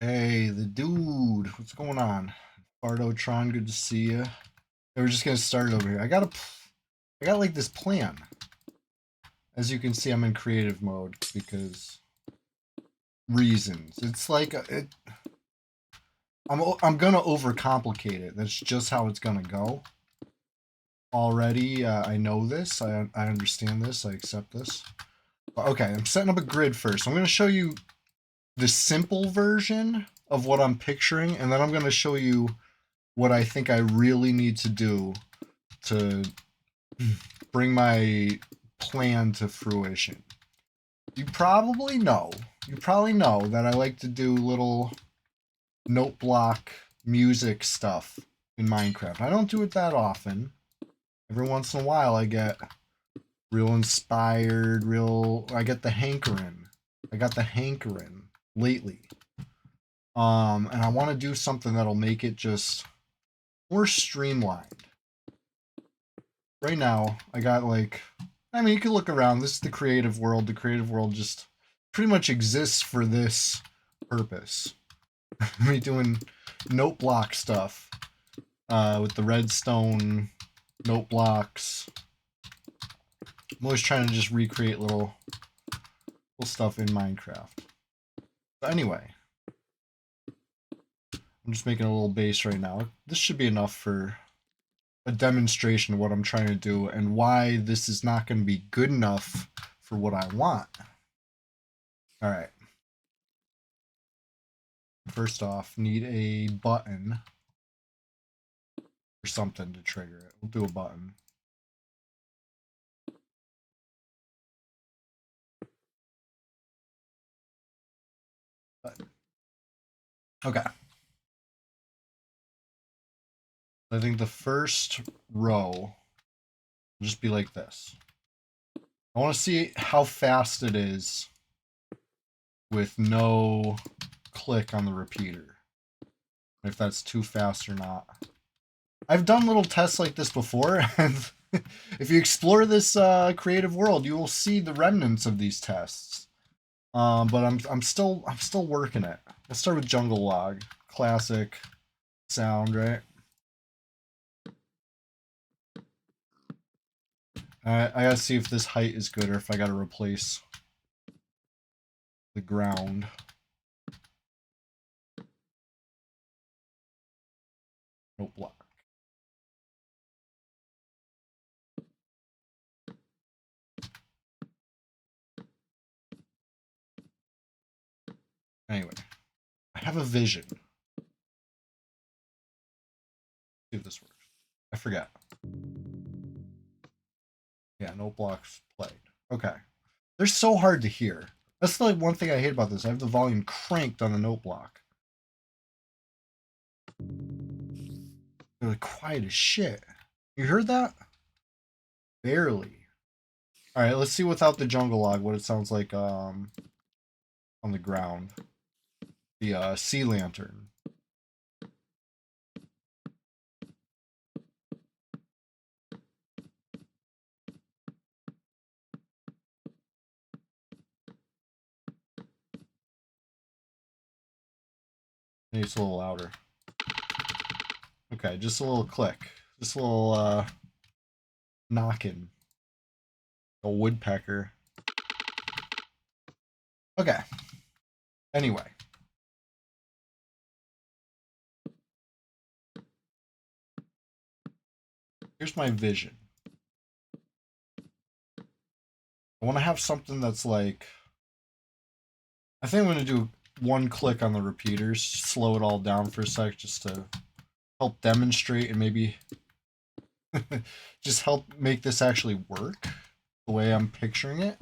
Hey, the dude, what's going on? Bardotron, good to see you. We're just gonna start over here. I got like this plan. As you can see, I'm in creative mode because reasons. It's like I'm gonna overcomplicate it. That's just how it's gonna go. Already, I know this. I understand this. I accept this. But okay, I'm setting up a grid first. I'm gonna show you the simple version of what I'm picturing, and then I'm gonna show you what I think I really need to do to bring my plan to fruition. You probably know, that I like to do little note block music stuff in Minecraft. I don't do it that often. Every once in a while I get real inspired, I get the hankering. I got the hankering lately. And I want to do something that'll make it just more streamlined. Right now, I got you can look around. This is the creative world. The creative world just pretty much exists for this purpose. Me doing note block stuff with the redstone note blocks. I'm always trying to just recreate little stuff in Minecraft. But anyway, I'm just making a little base right now. This should be enough for a demonstration of what I'm trying to do and why this is not going to be good enough for what I want. All right. First off, need a button or something to trigger it. We'll do a button. Button. Okay. I think the first row will just be like this. I want to see how fast it is with no click on the repeater. If that's too fast or not. I've done little tests like this before, and if you explore this creative world, you will see the remnants of these tests. But I'm still working it. Let's start with jungle log, classic sound, right? I gotta see if this height is good or if I gotta replace the ground. Nope, block. Anyway, I have a vision. See if this works. I forgot. Yeah, no blocks played. Okay. They're so hard to hear. That's like one thing I hate about this. I have the volume cranked on the note block. They're like quiet as shit. You heard that? Barely. Alright, let's see without the jungle log what it sounds like on the ground. The sea lantern. Maybe it's a little louder. Okay, just a little click. Just a little knocking. A woodpecker. Okay. Anyway. Here's my vision. I want to have something that's like... I think I'm going to do one click on the repeaters. Slow it all down for a sec just to help demonstrate and maybe just help make this actually work the way I'm picturing it.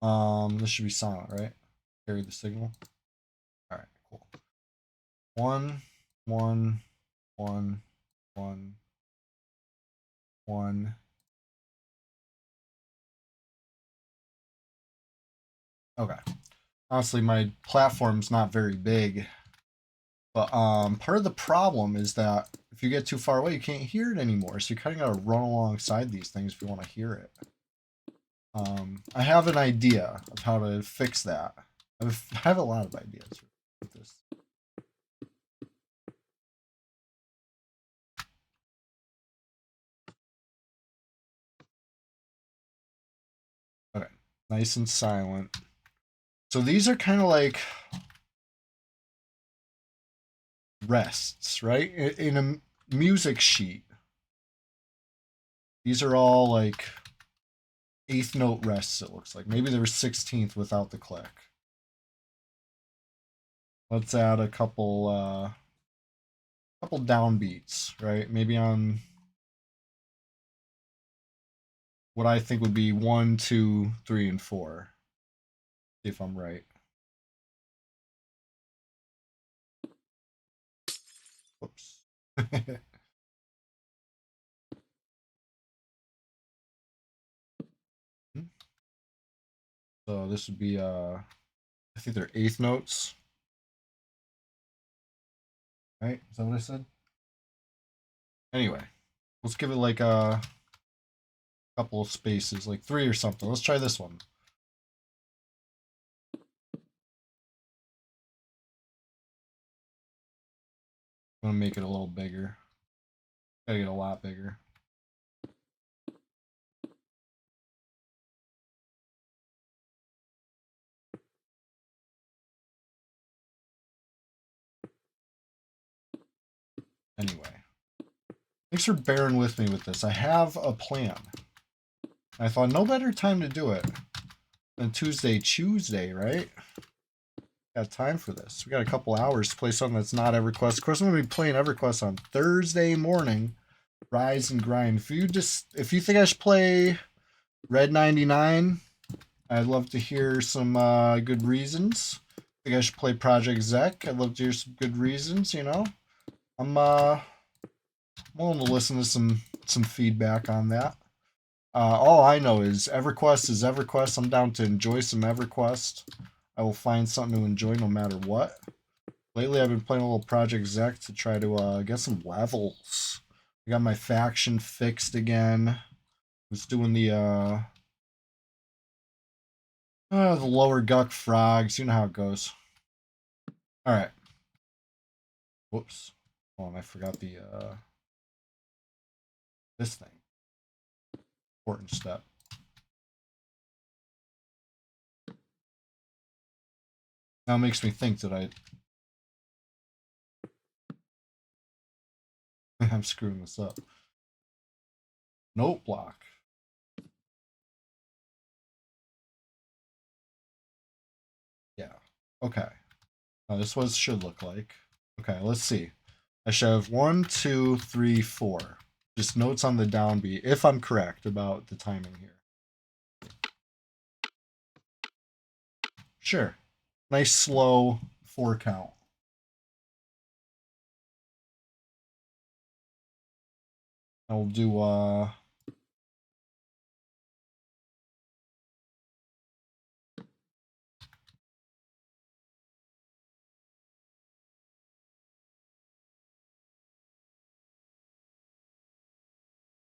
This should be silent, right? Carry the signal. All right, cool. 1, 1, 1, 1, 1. Okay. Honestly, my platform's not very big, but part of the problem is that if you get too far away, you can't hear it anymore. So you kind of got to run alongside these things if you want to hear it. I have an idea of how to fix that. I have a lot of ideas with Nice and silent. So these are kind of like rests, right? In a music sheet, these are all like eighth note rests, it looks like. Maybe there was 16th without the click. Let's add a couple downbeats, right? Maybe on what I think would be 1, 2, 3, and 4. See if I'm right. Whoops. So this would be I think they're eighth notes. Right? Is that what I said? Anyway, let's give it like a couple of spaces, like 3 or something. Let's try this one. I'm gonna make it a little bigger. Gotta get a lot bigger. Anyway, thanks for bearing with me with this. I have a plan. I thought no better time to do it than CHEWSDAY, right? Got time for this. We got a couple hours to play something that's not EverQuest. Of course, I'm gonna be playing EverQuest on Thursday morning. Rise and grind. If you think I should play Red 99, I'd love to hear some good reasons. I think I should play Project Zek. I'd love to hear some good reasons. You know, I'm willing to listen to some feedback on that. All I know is EverQuest is EverQuest. I'm down to enjoy some EverQuest. I will find something to enjoy no matter what. Lately, I've been playing a little Project Zek to try to get some levels. I got my faction fixed again. Was doing the lower Guck frogs. You know how it goes. All right. Whoops. Hold on, I forgot the this thing. Important step. Now it makes me think that I'm screwing this up. Note block. Yeah. Okay. Now this is what it should look like. Okay, let's see. I should have 1, 2, 3, 4. Just notes on the downbeat, if I'm correct about the timing here. Sure. Nice slow 4 count. I'll do all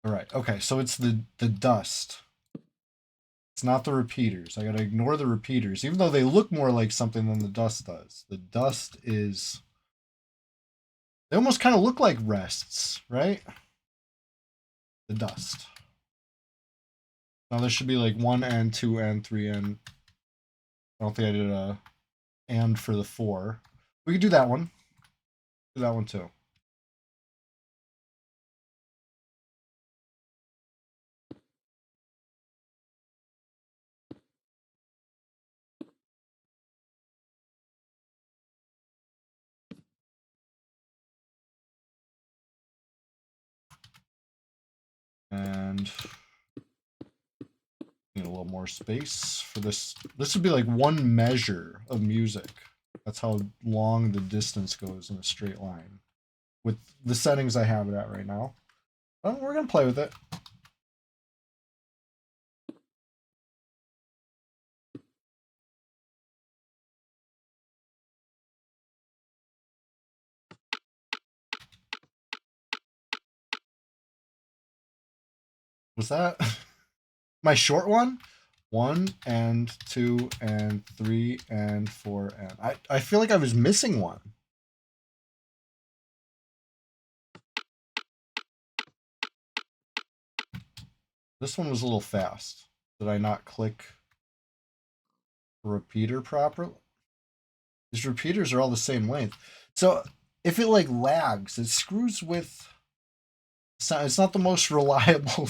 right. Okay, so it's the dust. It's not the repeaters. I gotta ignore the repeaters, even though they look more like something than the dust does. The dust is. They almost kind of look like rests, right? The dust. Now there should be like 1 and 2 and 3 and. I don't think I did a and for the 4. We could do that one. Do that one too. And need a little more space for this. This would be like 1 measure of music. That's how long the distance goes in a straight line. With the settings I have it at right now. Well, we're going to play with it. Was that my short one? 1 and 2 and 3 and 4 and I feel like I was missing one. This one was a little fast. Did I not click? repeater properly. These repeaters are all the same length. So if it like lags, it screws with. It's not the most reliable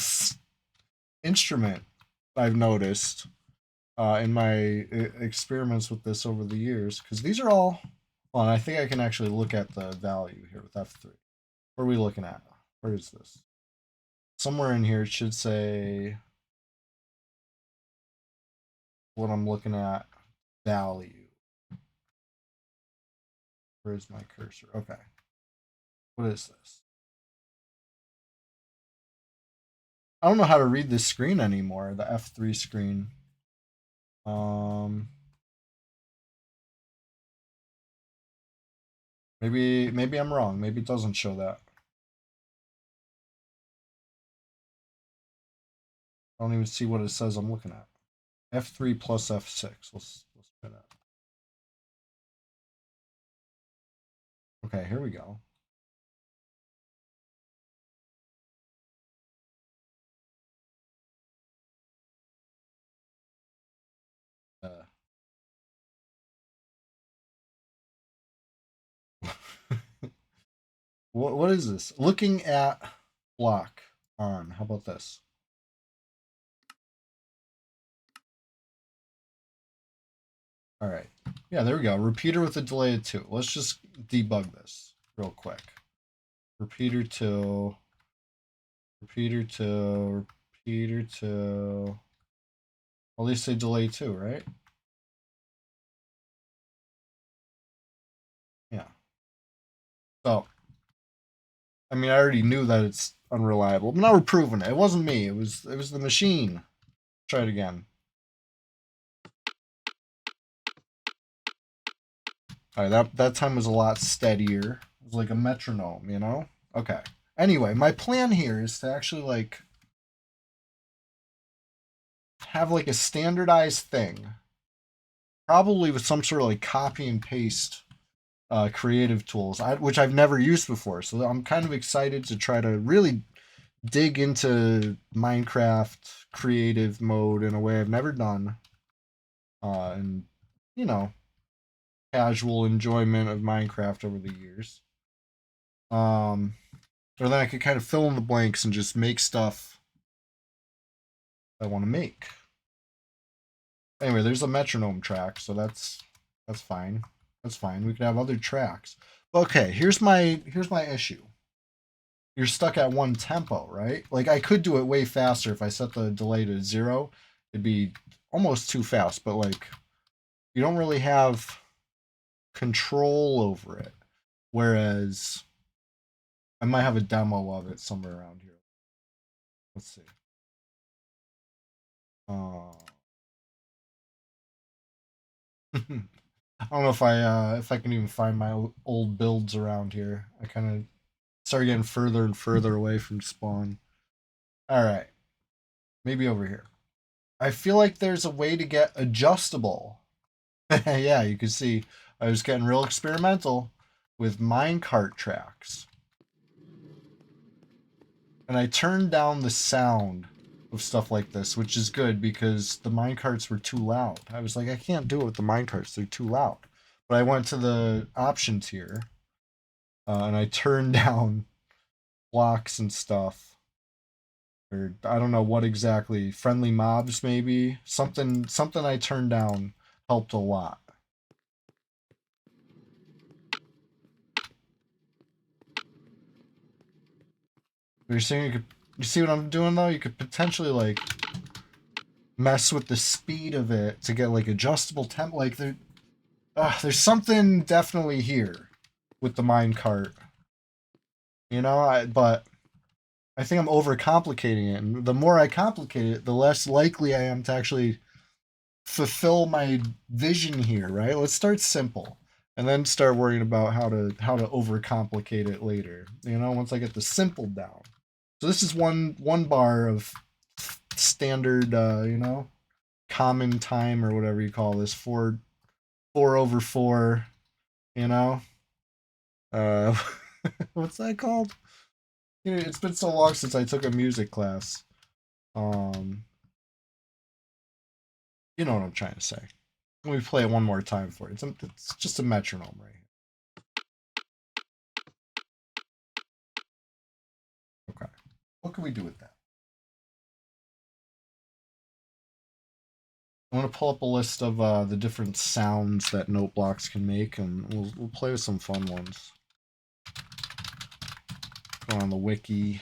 instrument I've noticed in my experiments with this over the years. Because these are all. Well, I think I can actually look at the value here with F3. What are we looking at? Where is this? Somewhere in here it should say what I'm looking at. Value. Where's my cursor? Okay. What is this? I don't know how to read this screen anymore, the F3 screen. Maybe I'm wrong. Maybe it doesn't show that. I don't even see what it says I'm looking at. F3 plus F6. Let's try that. Okay, here we go. Uh, what is this? Looking at block on. How about this? All right. Yeah, there we go. Repeater with a delay of 2. Let's just debug this real quick. Repeater 2. Repeater 2. Repeater 2. At least say delay 2, right? Yeah. So, I mean, I already knew that it's unreliable, but now we're proving it. It wasn't me. It was the machine. Try it again. All right, that time was a lot steadier. It was like a metronome, you know? Okay. Anyway, my plan here is to actually like have like a standardized thing, probably with some sort of like copy and paste creative tools, which I've never used before. So I'm kind of excited to try to really dig into Minecraft creative mode in a way I've never done. And you know, casual enjoyment of Minecraft over the years. Um, or then I could kind of fill in the blanks and just make stuff I want to make. Anyway, there's a metronome track, so that's fine. That's fine. We could have other tracks. Okay, here's my issue. You're stuck at one tempo, right? Like I could do it way faster if I set the delay to 0. It'd be almost too fast, but like you don't really have control over it. Whereas I might have a demo of it somewhere around here. Let's see. Uh, I don't know if I can even find my old builds around here. I kind of start getting further and further away from spawn. All right, maybe over here. I feel like there's a way to get adjustable. Yeah, you can see I was getting real experimental with minecart tracks. And I turned down the sound of stuff like this, which is good because the minecarts were too loud. I was like, I can't do it with the minecarts, they're too loud. But I went to the options here and I turned down blocks and stuff. Or I don't know what exactly, friendly mobs maybe. Something I turned down helped a lot. You're saying you see what I'm doing though? You could potentially like mess with the speed of it to get like adjustable temp. Like there's something definitely here with the minecart. You know, but I think I'm overcomplicating it, and the more I complicate it, the less likely I am to actually fulfill my vision here. Right? Let's start simple, and then start worrying about how to overcomplicate it later. You know, once I get the simple down. So this is one bar of standard, common time or whatever you call this. Four over four. You know, uh, what's that called? You know, it's been so long since I took a music class. Um, you know what I'm trying to say. Let me play it one more time for you. It's just a metronome right here. Okay. What can we do with that? I'm going to pull up a list of the different sounds that note blocks can make, and we'll play with some fun ones. Go on the wiki.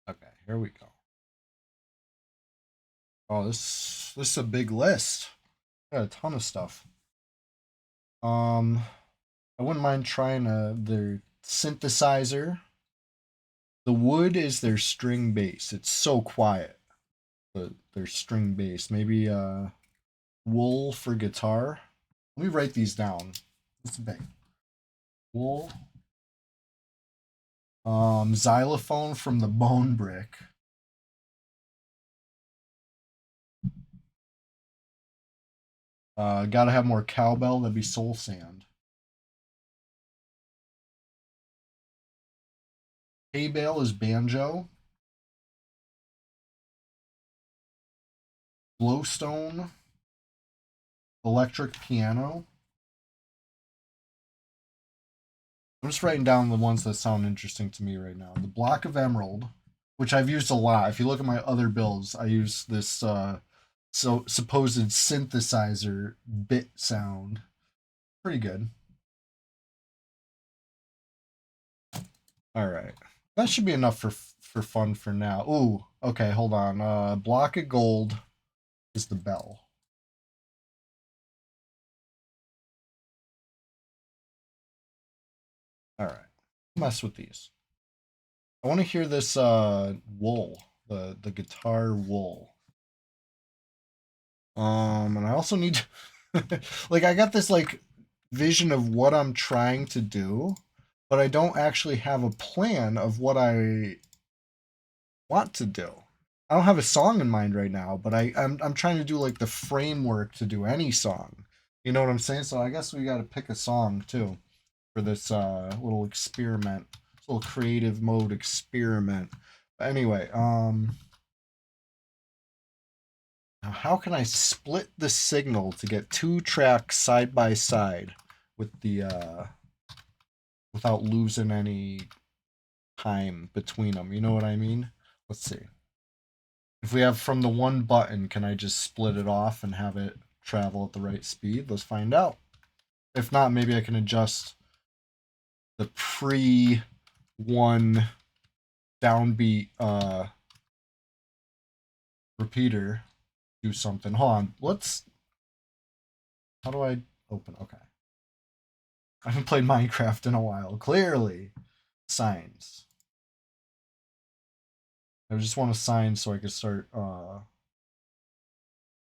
Okay, here we go. Oh, this is a big list. Got a ton of stuff. I wouldn't mind trying their synthesizer. The wood is their string bass. It's so quiet. Their string bass. Maybe wool for guitar. Let me write these down. It's big. Wool. Xylophone from the bone brick. Gotta have more cowbell. That'd be soul sand. Hay bale is banjo. Glowstone. Electric piano. I'm just writing down the ones that sound interesting to me right now. The block of emerald, which I've used a lot. If you look at my other builds, I use this supposed synthesizer bit sound. Pretty good. All right, that should be enough for fun for now. Ooh, okay, hold on. Block of gold is the bell. All right, mess with these. I want to hear this wool, the guitar wool. And I also need to, like, I got this like vision of what I'm trying to do, but I don't actually have a plan of what I want to do. I don't have a song in mind right now, but I'm trying to do like the framework to do any song. You know what I'm saying? So I guess we got to pick a song too for this little experiment, this little creative mode experiment. But anyway, now how can I split the signal to get two tracks side by side with the without losing any time between them? You know what I mean? Let's see. If we have from the one button, can I just split it off and have it travel at the right speed? Let's find out. If not, maybe I can adjust the pre one downbeat repeater. Do something. Hold on. Let's. How do I open? Okay. I haven't played Minecraft in a while. Clearly. Signs. I just want a sign so I can start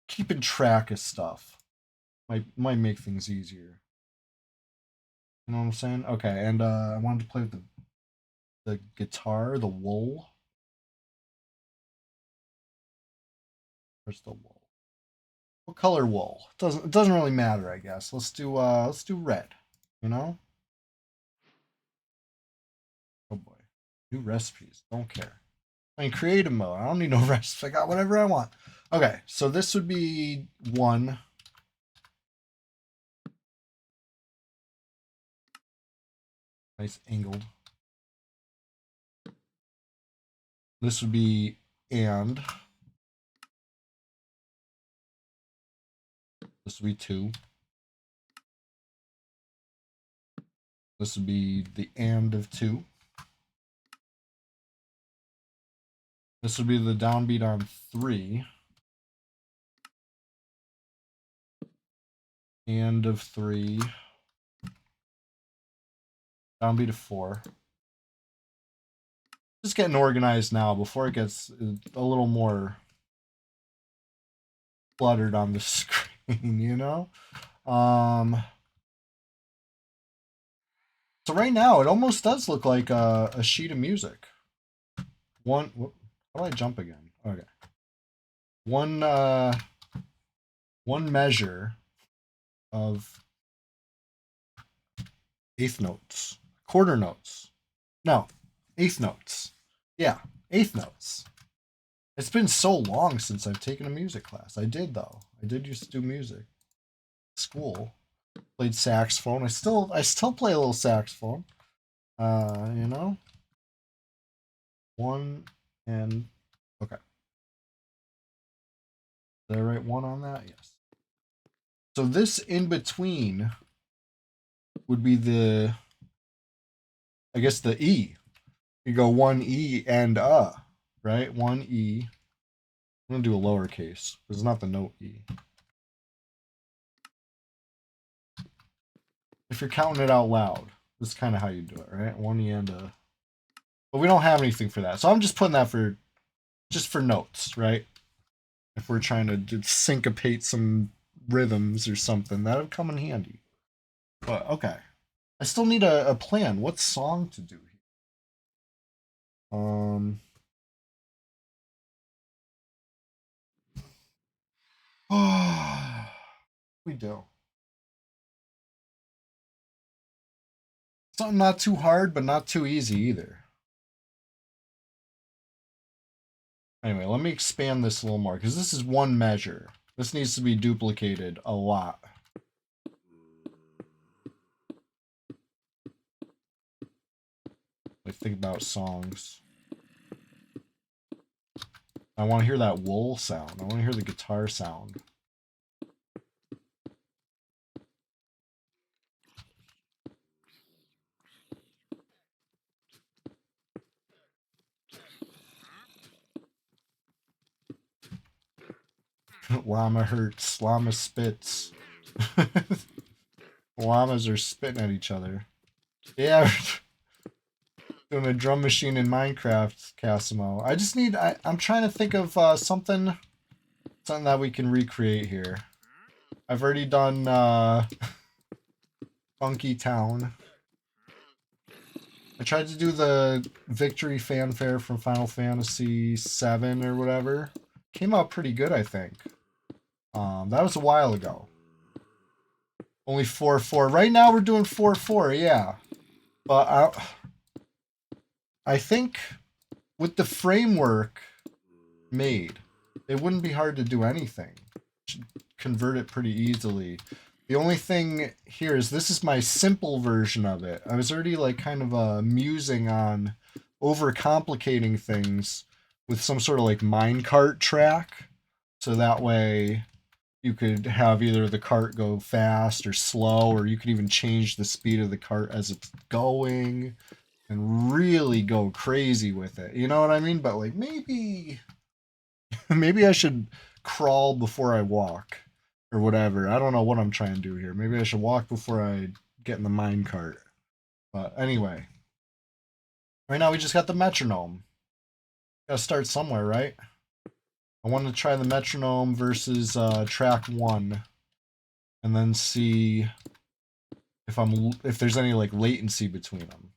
keeping track of stuff. Might make things easier. You know what I'm saying? Okay, and I wanted to play with the guitar, the wool. Where's the wool? What color wool? It doesn't really matter, I guess. Let's do red. You know? Oh boy. New recipes. Don't care. I mean, creative mode. I don't need no recipes. I got whatever I want. Okay, so this would be one. Nice angled. This would be and. This would be two. This would be the and of two. This would be the downbeat on three. And of three. Downbeat of four. Just getting organized now before it gets a little more cluttered on the screen, you know? So right now it almost does look like a sheet of music. How do I jump again? Okay. One measure of eighth notes, quarter notes. No, eighth notes. Yeah, eighth notes. It's been so long since I've taken a music class. I did though. I did used to do music. School. Played saxophone. I still play a little saxophone. You know? One and okay. Did I write one on that? Yes. So this in between would be the I guess the E. You go one E and right? One E. I'm gonna do a lowercase. It's not the note E. If you're counting it out loud, this is kind of how you do it, right? One E and a. But we don't have anything for that, so I'm just putting that for just for notes, right? If we're trying to syncopate some rhythms or something, that would come in handy. But okay, I still need a plan. What song to do here? We do something not too hard, but not too easy either. Anyway, let me expand this a little more because this is one measure. This needs to be duplicated a lot. I think about songs. I want to hear that wool sound. I want to hear the guitar sound. Llama hurts. Llama spits. Llamas are spitting at each other. Yeah, doing a drum machine in Minecraft, Casimo. I just need. I'm trying to think of something that we can recreate here. I've already done Funky Town. I tried to do the victory fanfare from Final Fantasy VII or whatever. Came out pretty good, I think. That was a while ago. Only 4-4. Right now we're doing 4-4, yeah. But I think with the framework made, it wouldn't be hard to do anything. Should convert it pretty easily. The only thing here is this is my simple version of it. I was already like kind of musing on overcomplicating things with some sort of like minecart track. So that way you could have either the cart go fast or slow, or you could even change the speed of the cart as it's going and really go crazy with it. You know what I mean? But like maybe I should crawl before I walk or whatever. I don't know what I'm trying to do here. Maybe I should walk before I get in the mine cart. But anyway, right now we just got the metronome. Got to start somewhere, right? I want to try the metronome versus track 1 and then see if there's any like latency between them.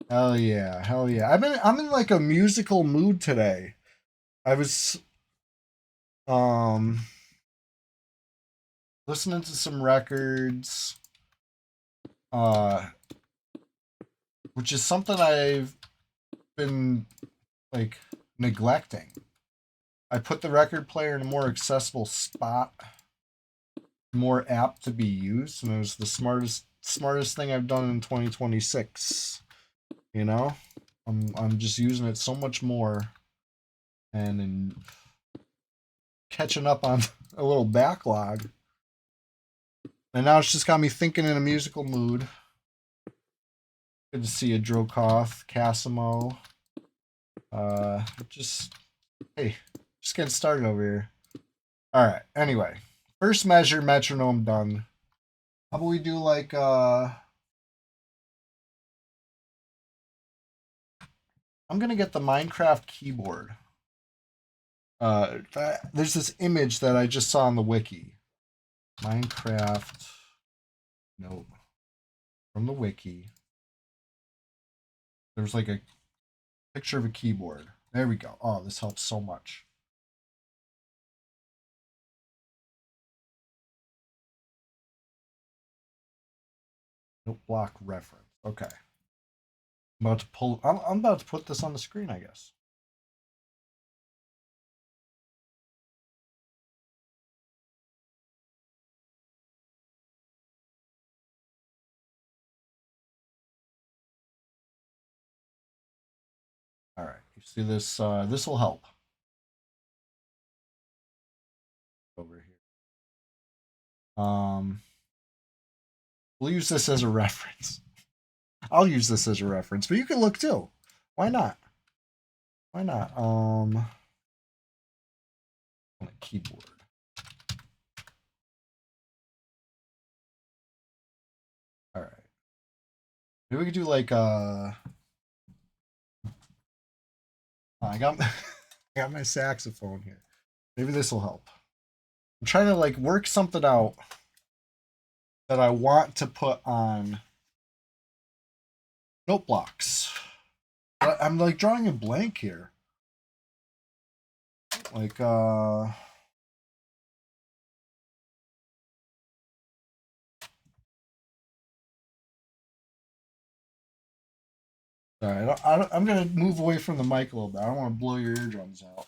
Hell yeah, hell yeah. I'm in like a musical mood today. I was um listening to some records, uh, which is something I've been like neglecting. I put the record player in a more accessible spot, more apt to be used, and it was the smartest thing I've done in 2026. You know, I'm just using it so much more, and in catching up on a little backlog. And now it's just got me thinking in a musical mood. Good to see you, Drokoth, Casimo. Just hey, just getting started over here. All right. Anyway, first measure metronome done. How about we do like I'm gonna get the Minecraft keyboard. There's this image that I just saw on the wiki. Minecraft note from the wiki. There's like a picture of a keyboard. There we go. Oh, this helps so much. Note block reference. Okay. I'm about to pull. I'm about to put this on the screen, I guess. All right. You see this? This will help over here. We'll use this as a reference. I'll use this as a reference, but you can look too. Why not? Why not? On a keyboard. All right. Maybe we could do like I got I got my saxophone here. Maybe this will help. I'm trying to like work something out that I want to put on note blocks. I'm like drawing a blank here. Like sorry, I'm gonna move away from the mic a little bit. I don't want to blow your eardrums out.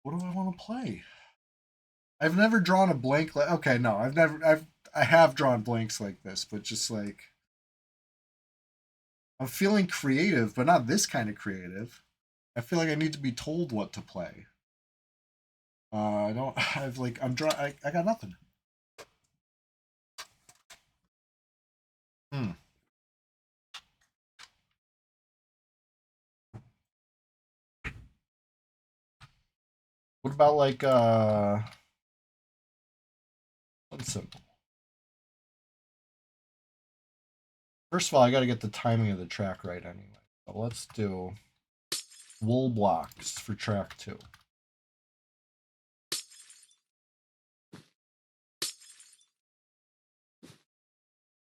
What do I want to play? I've never drawn a blank like okay, no, I have drawn blanks like this, but just like I'm feeling creative, but not this kind of creative. I feel like I need to be told what to play. I don't. I've like I'm draw. I got nothing. Hmm. What about like something simple? First of all, I got to get the timing of the track right anyway. So let's do wool blocks for track 2.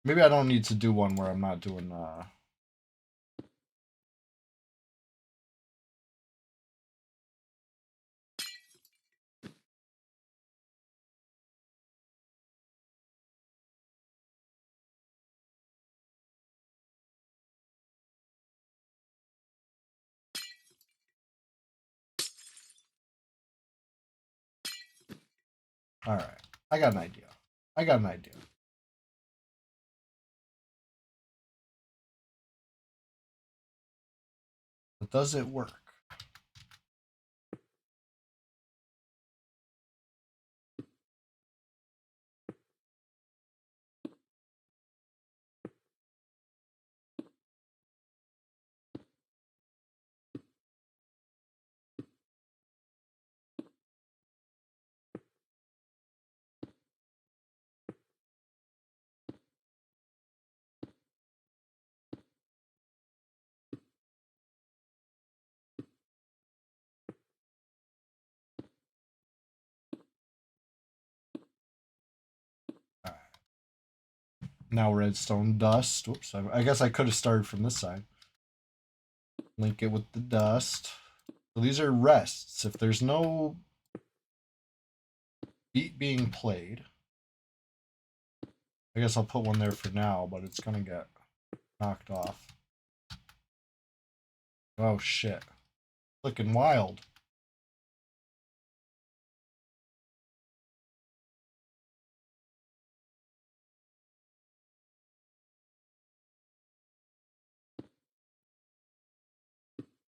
Maybe I don't need to do one where I'm not doing all right. I got an idea. I got an idea. But does it work? All right. Now redstone dust. Whoops. I guess I could have started from this side. Link it with the dust. So these are rests. If there's no beat being played, I guess I'll put one there for now, but it's gonna get knocked off. Oh shit. Looking wild.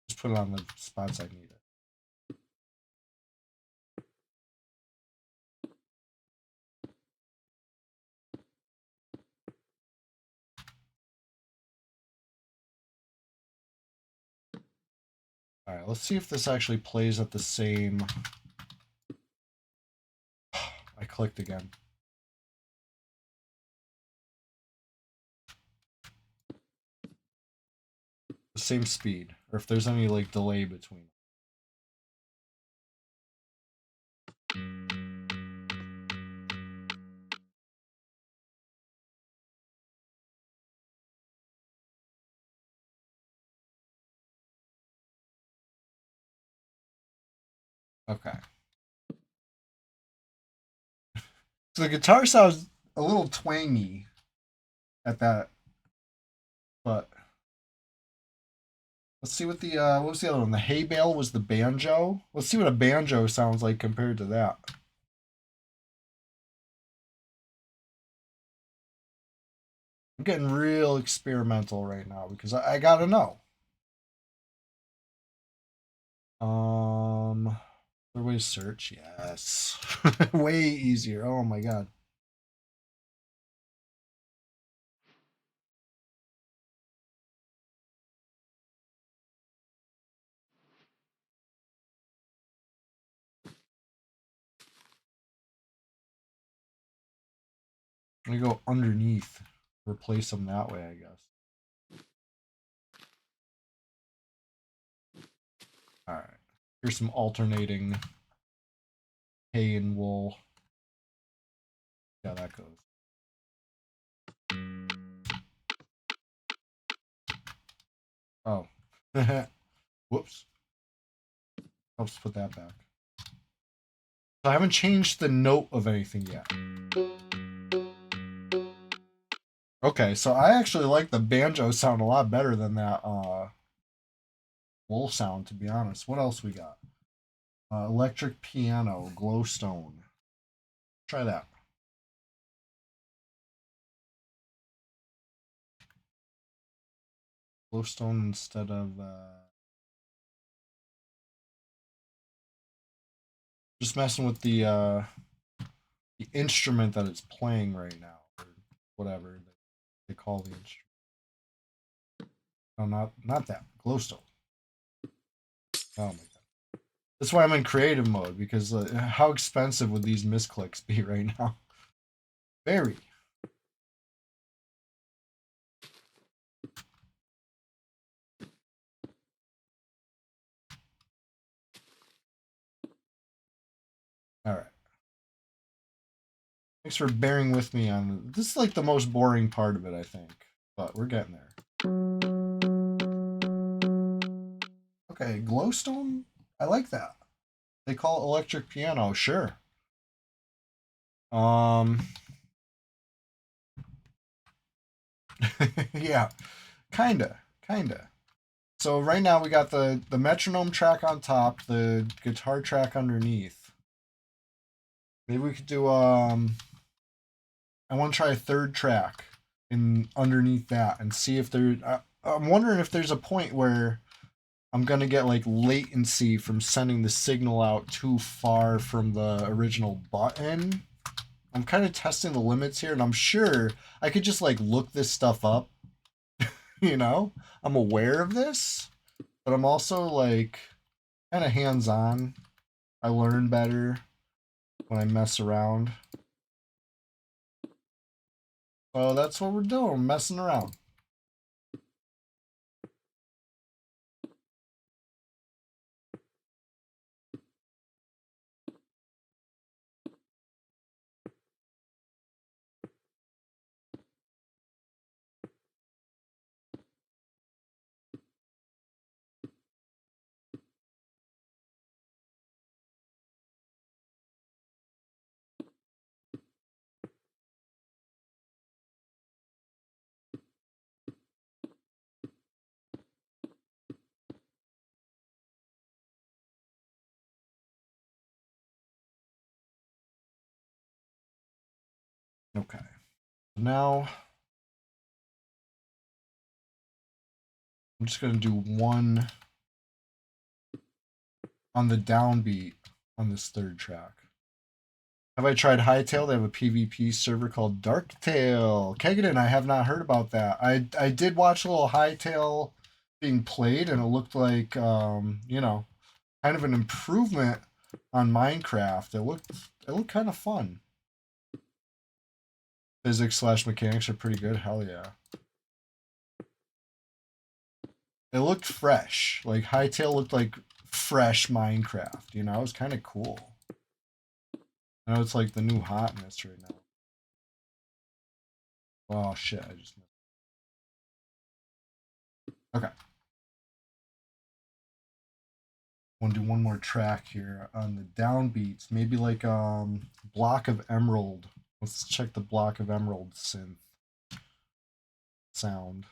Just put it on the spots I need it. Alright, let's see if this actually plays at the same... I clicked again. The same speed, or if there's any like delay between. Okay. So the guitar sounds a little twangy at that, but let's see what the what was the other one? The hay bale was the banjo. Let's see what a banjo sounds like compared to that. I'm getting real experimental right now because I gotta know. Other way to search, yes, way easier. Oh my god. I'm gonna go underneath, replace them that way, I guess. All right. Here's some alternating hay and wool. Yeah, that goes. Oh. Whoops. Helps put that back. So I haven't changed the note of anything yet. Okay, so I actually like the banjo sound a lot better than that wool sound, to be honest. What else we got? Electric piano, glowstone. Try that. Glowstone instead of just messing with the instrument that it's playing right now, or whatever they call the instrument. No, not that. Glowstone. Oh my god. That's why I'm in creative mode, because how expensive would these misclicks be right now? Very. All right. Thanks for bearing with me on this. Is like the most boring part of it, I think, but we're getting there. Okay, glowstone. I like that. They call it electric piano. Sure. Um. Yeah. Kinda. So right now we got the metronome track on top, the guitar track underneath. Maybe we could do I want to try a third track in underneath that and see if there. I'm wondering if there's a point where I'm gonna get like latency from sending the signal out too far from the original button. I'm kind of testing the limits here, and I'm sure I could just like look this stuff up. You know, I'm aware of this, but I'm also like kind of hands on. I learn better when I mess around. So that's what we're doing, messing around. Okay. Now I'm just gonna do one on the downbeat on this third track. Have I tried Hightail? They have a PvP server called Darktail. Kegadan, I have not heard about that. I did watch a little Hightail being played, and it looked like you know, kind of an improvement on Minecraft. It looked kind of fun. Physics slash mechanics are pretty good. Hell yeah. It looked fresh. Like Hightail looked like fresh Minecraft. You know, it was kind of cool. I know it's like the new hotness right now. Oh shit! I just missed. Okay. Want to do one more track here on the downbeats. Maybe like Block of Emerald Let's check the block of emerald synth sound.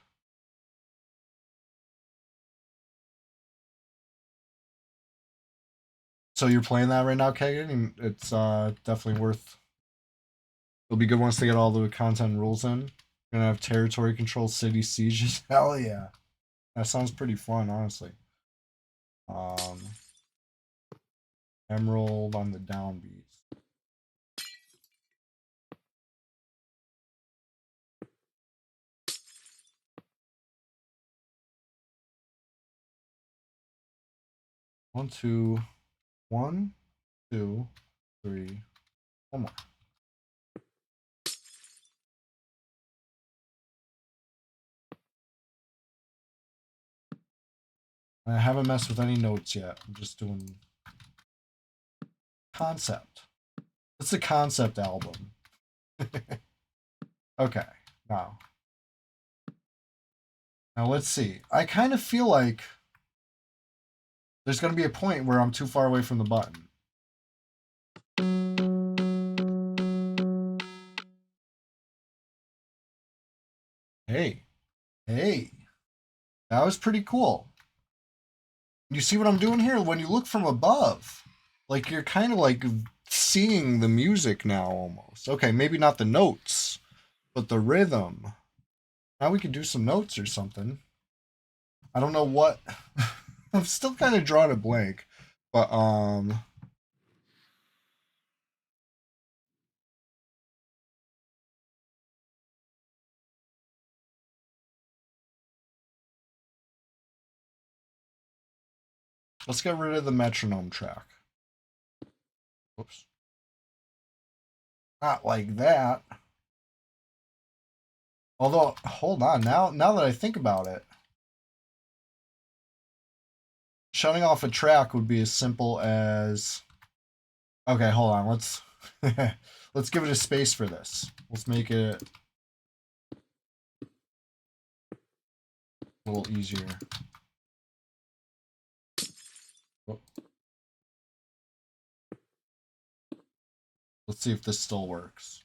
So you're playing that right now, Kagan? It's definitely worth. It'll be good once they get all the content rules in. Gonna have territory control, city sieges. Hell yeah, that sounds pretty fun, honestly. Um, Emerald on the downbeats. One, two, one, two, three. One more. I haven't messed with any notes yet. I'm just doing concept. It's a concept album. Okay, now. Now let's see. I kind of feel like there's going to be a point where I'm too far away from the button. Hey, hey, that was pretty cool. You see what I'm doing here? When you look from above, like you're kind of like seeing the music now almost. Okay, maybe not the notes, but the rhythm. Now we could do some notes or something. I don't know what. I'm still kind of drawing a blank, but let's get rid of the metronome track. Whoops. Not like that. Although, hold on. Now that I think about it, shutting off a track would be as simple as. Okay, hold on. Let's let's give it a space for this. Let's make it a little easier. Oh, let's see if this still works.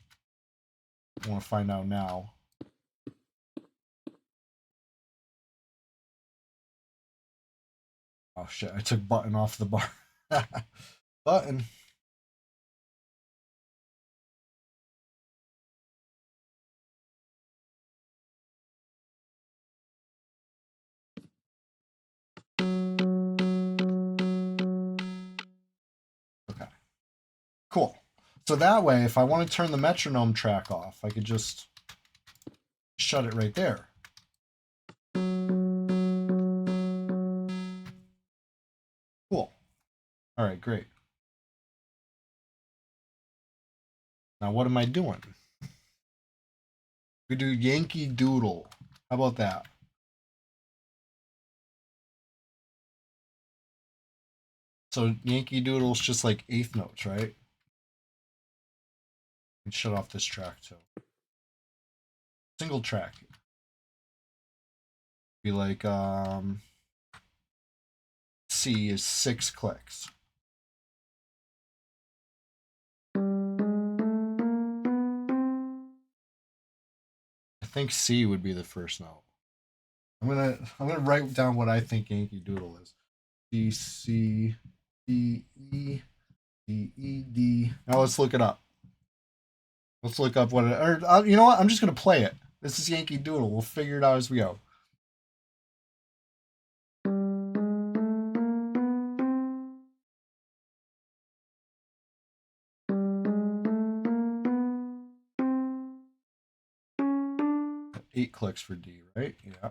I want to find out now. Oh shit! I took button off the bar. Button. Okay. Cool. So that way, if I want to turn the metronome track off, I could just shut it right there. Cool. All right, great. Now what am I doing? We do Yankee Doodle. How about that? So Yankee Doodle's just like eighth notes, right? And shut off this track too. Single track. Be like C is 6 clicks. I think C would be the first note. I'm gonna write down what I think Yankee Doodle is. D C D E D E D. Now let's look it up. Let's look up what it. Or you know what? I'm just gonna play it. This is Yankee Doodle. We'll figure it out as we go. Eight clicks for D, right? Yeah.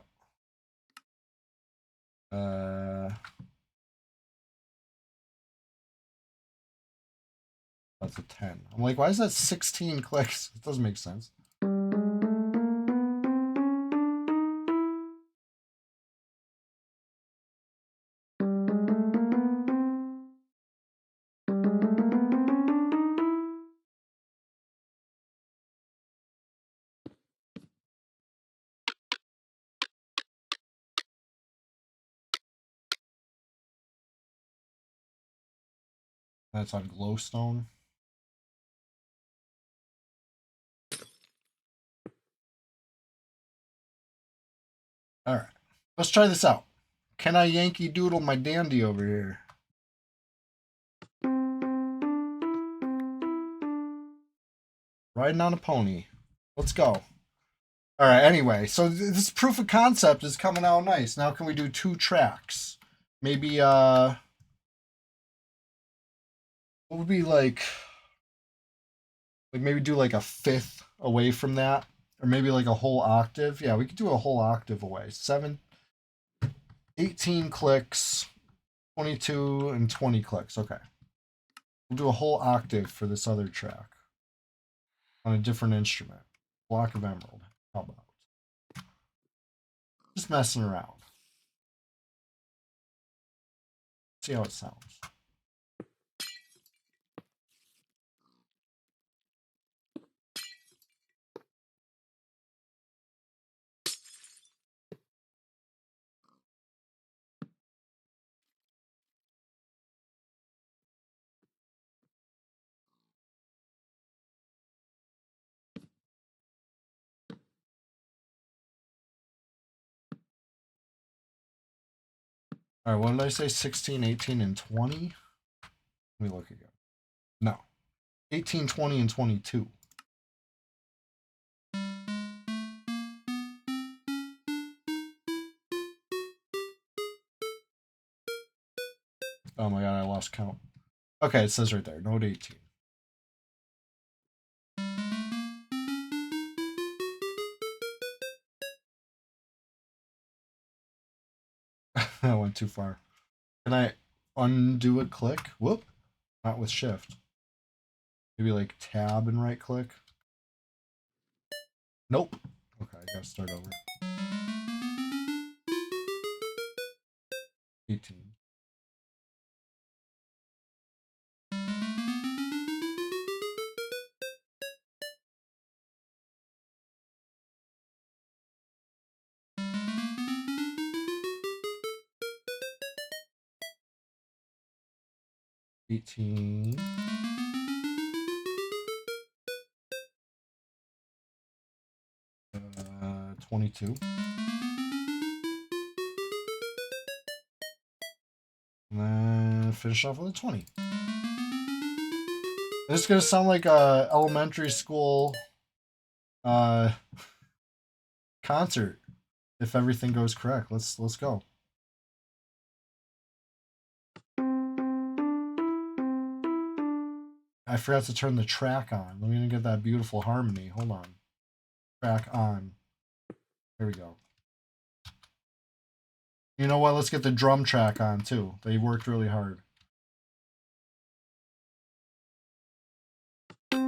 That's a 10. I'm like, why is that 16 clicks? It doesn't make sense. That's on glowstone. Let's try this out. Can I Yankee Doodle my dandy over here? Riding on a pony. Let's go. All right, anyway, so this proof of concept is coming out nice. Now can we do 2 tracks? Maybe, what would be like maybe do like a fifth away from that? Or maybe like a whole octave? Yeah, we could do a whole octave away. 18 clicks, 22, and 20 clicks. Okay. We'll do a whole octave for this other track on a different instrument. Block of emerald. How about? Just messing around. See how it sounds. All right, what did I say? 16, 18, and 20? Let me look again. No. 18, 20, and 22. Oh my god, I lost count. Okay, it says right there, note 18. I went too far. Can I undo a click? Whoop. Not with shift. Maybe like tab and right click. Nope. Okay, I gotta start over. 18. $18. 22. And then finish off with a 20. This is gonna sound like a elementary school concert if everything goes correct. Let's go. I forgot to turn the track on. Let me get that beautiful harmony. Hold on. Track on. There we go. You know what? Let's get the drum track on too. They worked really hard. How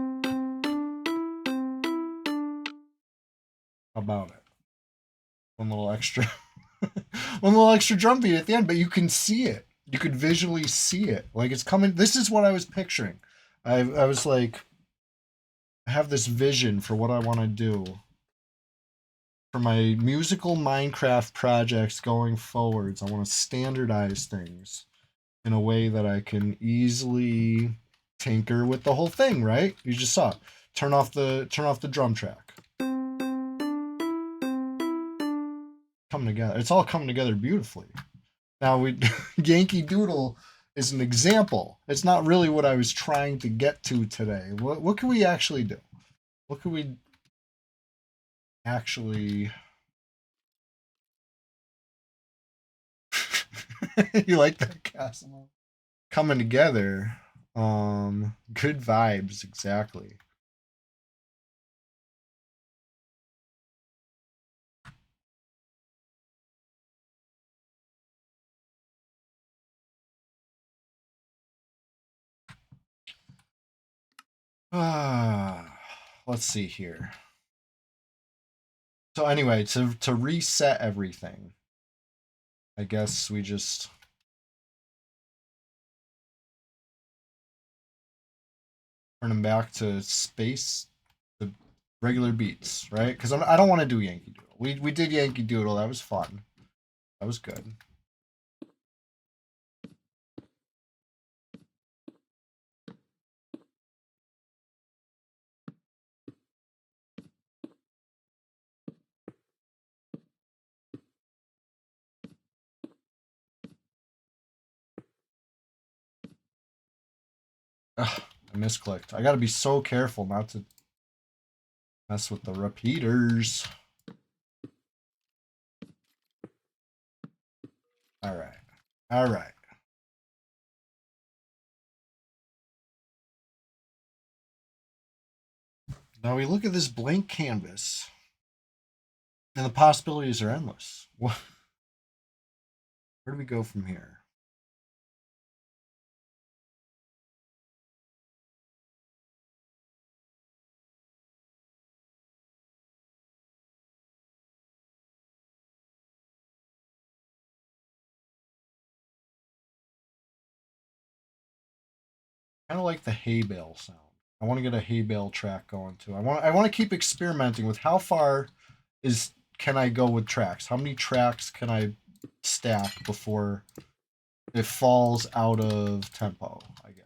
about it? One little extra, one little extra drum beat at the end, but you can see it. You could visually see it. Like it's coming. This is what I was picturing. I was like, I have this vision for what I want to do for my musical Minecraft projects going forwards. I want to standardize things in a way that I can easily tinker with the whole thing, right? You just saw it. Turn off the drum track. Come together. It's all coming together beautifully. Now we Yankee Doodle is an example. It's not really what I was trying to get to today. What can we actually do? What can we actually You like that, Castle? Coming together. Good vibes, exactly. Let's see here. So anyway, to reset everything, I guess we just turn them back to space, the regular beats, right? Because I don't want to do Yankee Doodle. We did Yankee Doodle. That was fun. That was good. Ugh, I misclicked. I gotta be so careful not to mess with the repeaters. Alright. Alright. Now we look at this blank canvas, and the possibilities are endless. Where do we go from here? Kind of like the hay bale sound. I want to get a hay bale track going too. I want to keep experimenting with how far can I go with tracks? How many tracks can I stack before it falls out of tempo, I guess.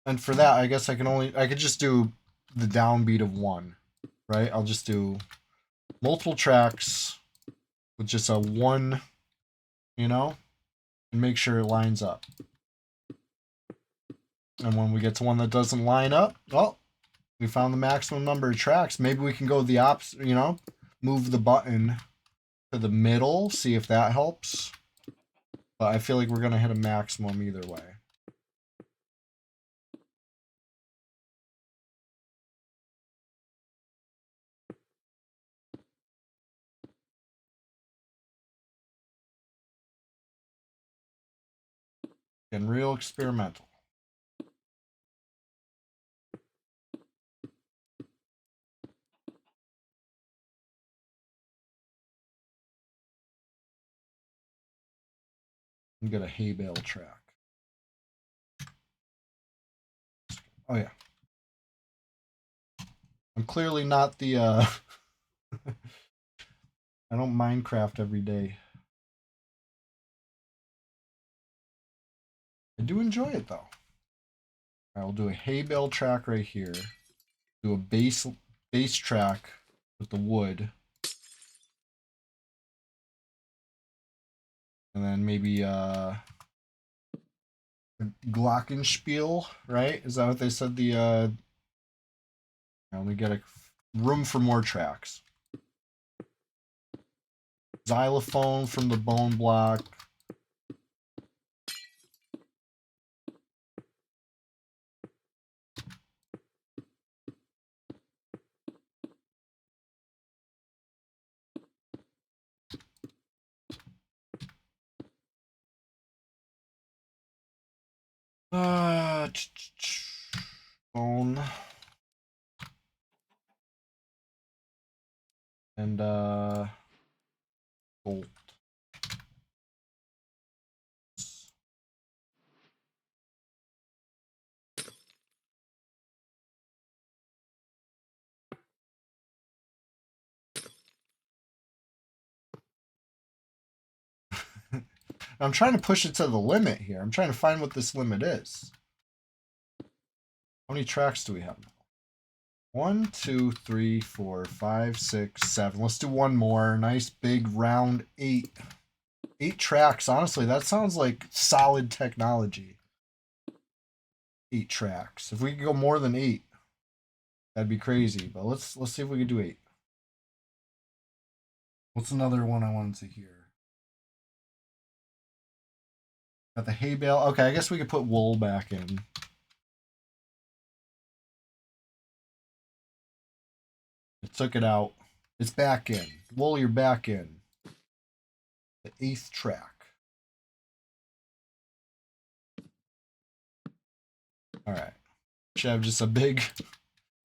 And for that, I guess I could just do the downbeat of one, right? I'll just do multiple tracks with just a one, and make sure it lines up. And when we get to one that doesn't line up, well, we found the maximum number of tracks. Maybe we can go the opposite, move the button to the middle, see if that helps. But I feel like we're going to hit a maximum either way. Getting real experimental. And get a hay bale track. Oh yeah. I'm clearly not the I don't Minecraft every day. I do enjoy it though. I'll do a hay bale track right here. Do a bass track with the wood. And then maybe glockenspiel, right? Is that what they said? We get a room for more tracks. Xylophone from the bone block. Bone. And bolt. I'm trying to push it to the limit here. I'm trying to find what this limit is. How many tracks do we have now? 1, 2, 3, 4, 5, 6, 7. Let's do one more. Nice big round 8. 8 tracks. Honestly, that sounds like solid technology. 8 tracks. If we could go more than 8, that'd be crazy. But let's see if we can do 8. What's another one I wanted to hear? Got the hay bale. Okay, I guess we could put wool back in. It took it out. It's back in. Wool, you're back in. The 8th track. Alright. Should have just a big,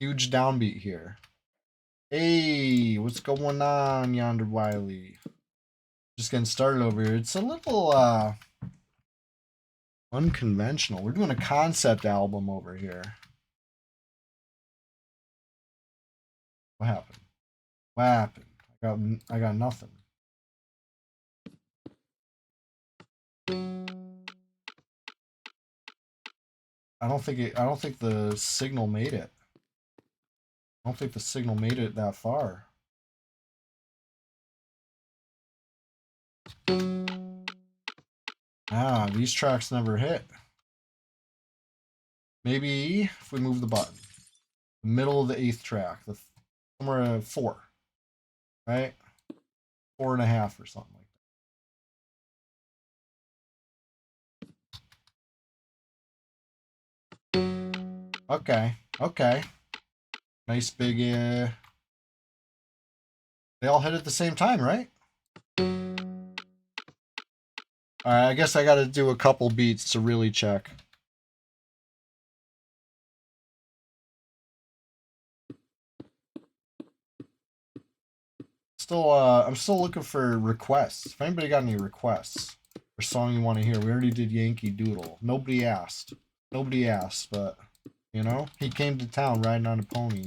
huge downbeat here. Hey, what's going on, Yonder Wiley? Just getting started over here. It's a little unconventional. We're doing a concept album over here. What happened? What happened? I got nothing. I don't think it. I don't think the signal made it. I don't think the signal made it that far. Ah, these tracks never hit. Maybe if we move the button, the middle of the 8th track, the somewhere at 4, right? 4.5 or something like that. Okay, okay. Nice big. They all hit at the same time, right? All right, I guess I got to do a couple beats to really check. Still, I'm still looking for requests. If anybody got any requests for song you want to hear, we already did Yankee Doodle. Nobody asked. Nobody asked, but you know, he came to town riding on a pony.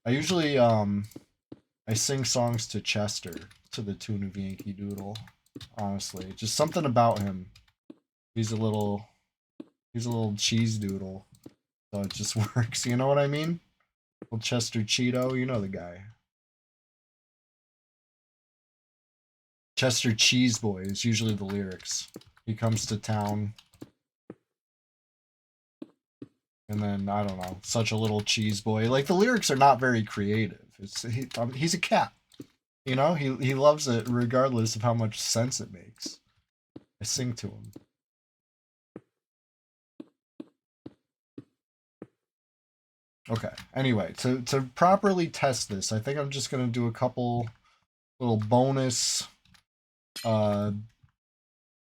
I usually I sing songs to Chester to the tune of Yankee Doodle. Honestly, just something about him. He's a little cheese doodle, so it just works. You know what I mean? Little Chester Cheeto, you know the guy. Chester Cheese Boy is usually the lyrics. He comes to town, and then I don't know, such a little cheese boy. Like the lyrics are not very creative. He's a cat. You know, he loves it regardless of how much sense it makes. I sing to him. Okay. Anyway, to properly test this, I think I'm just gonna do a couple little bonus uh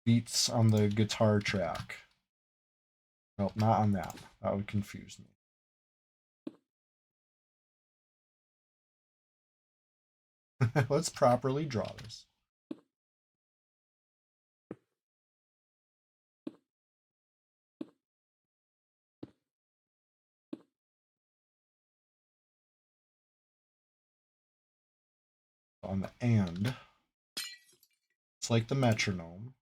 beats on the guitar track. Nope, not on that. That would confuse me. Let's properly draw this. On the and, it's like the metronome.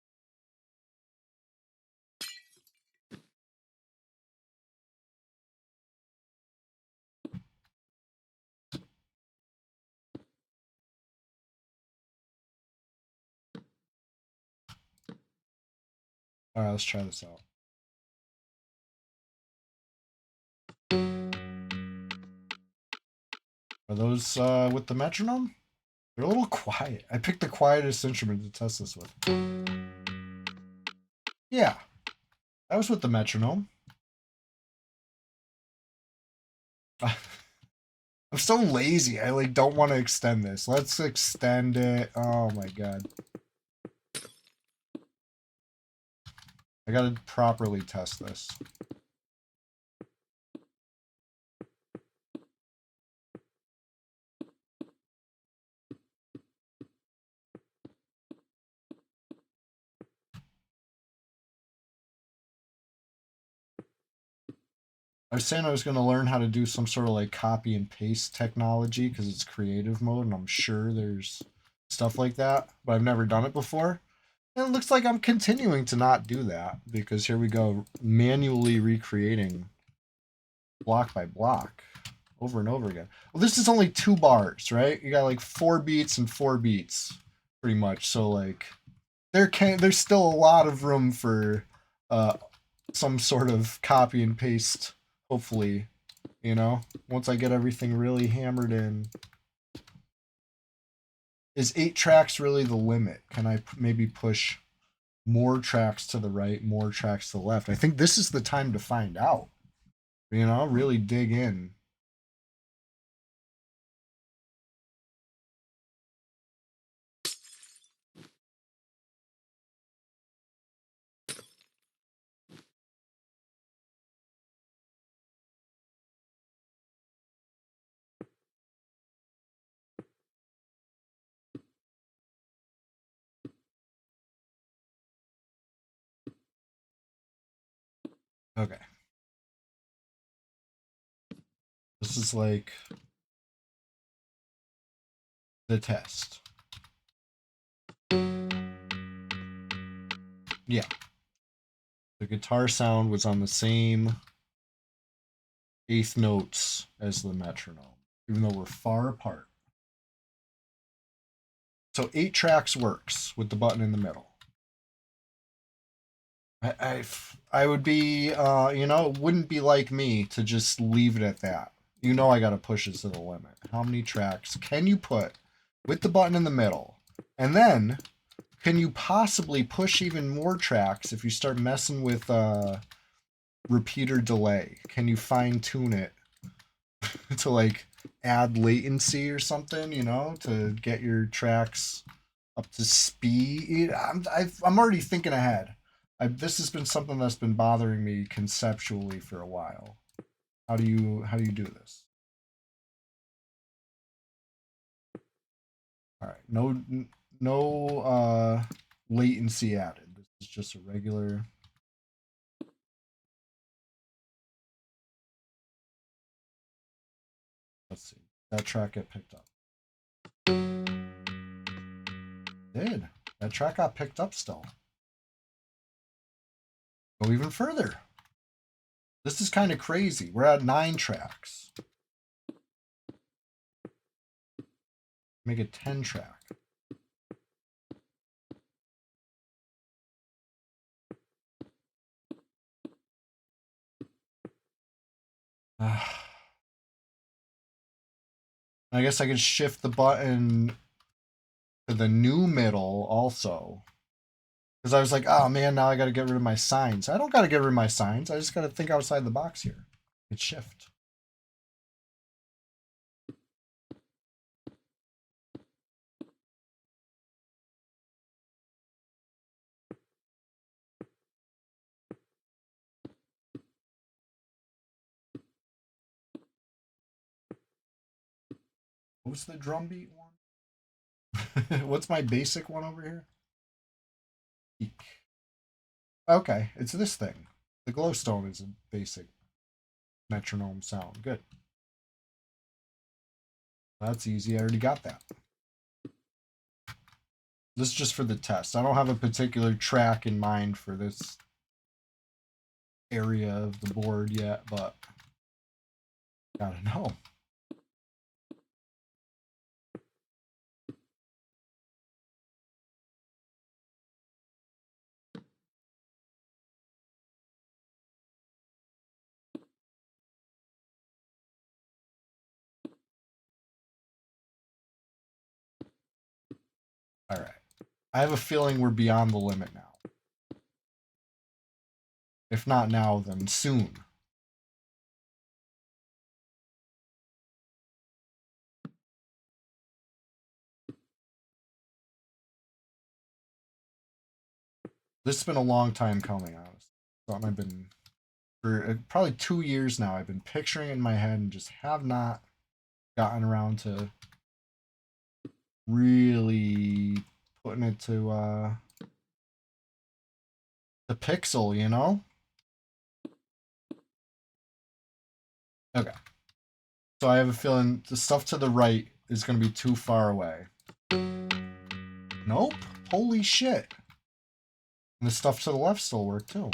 All right, let's try this out. Are those with the metronome? They're a little quiet. I picked the quietest instrument to test this with. Yeah, that was with the metronome. I'm so lazy. I like don't want to extend this. Let's extend it. Oh my god. I gotta properly test this. I was saying I was gonna learn how to do some sort of like copy and paste technology because it's creative mode, and I'm sure there's stuff like that, but I've never done it before. And it looks like I'm continuing to not do that because here we go, manually recreating block by block over and over again. Well, this is only 2 bars, right? You got like 4 beats and 4 beats, pretty much. So like, there's still a lot of room for uh, some sort of copy and paste. Hopefully, you know, once I get everything really hammered in. Is 8 tracks really the limit? Can I maybe push more tracks to the right, more tracks to the left? I think this is the time to find out. You know, really dig in. Okay. This is like the test. Yeah. The guitar sound was on the same eighth notes as the metronome, even though we're far apart. So 8 tracks works with the button in the middle. I would be, it wouldn't be like me to just leave it at that. I got to push it to the limit. How many tracks can you put with the button in the middle? And then, can you possibly push even more tracks if you start messing with repeater delay? Can you fine tune it to like add latency or something, to get your tracks up to speed? I'm already thinking ahead. This has been something that's been bothering me conceptually for a while. How do you do this? All right, no latency added. This is just a regular. Let's see. That track get picked up. Did that track got picked up still? Go even further. This is kind of crazy. We're at 9 tracks. Make it 10 track. I guess I could shift the button to the new middle also. Because I was like, oh man, now I got to get rid of my signs. I don't got to get rid of my signs. I just got to think outside the box here. Hit shift. What was the drum beat one? What's my basic one over here? Eek. Okay, it's this thing. The glowstone is a basic metronome sound. Good. That's easy. I already got that. This is just for the test. I don't have a particular track in mind for this area of the board yet, but gotta know. All right. I have a feeling we're beyond the limit now. If not now, then soon. This has been a long time coming, honestly. Something I've been, for probably 2 years now, I've been picturing it in my head and just have not gotten around to really putting it to the pixel, Okay. So I have a feeling the stuff to the right is going to be too far away. Nope. Holy shit. And the stuff to the left still work too.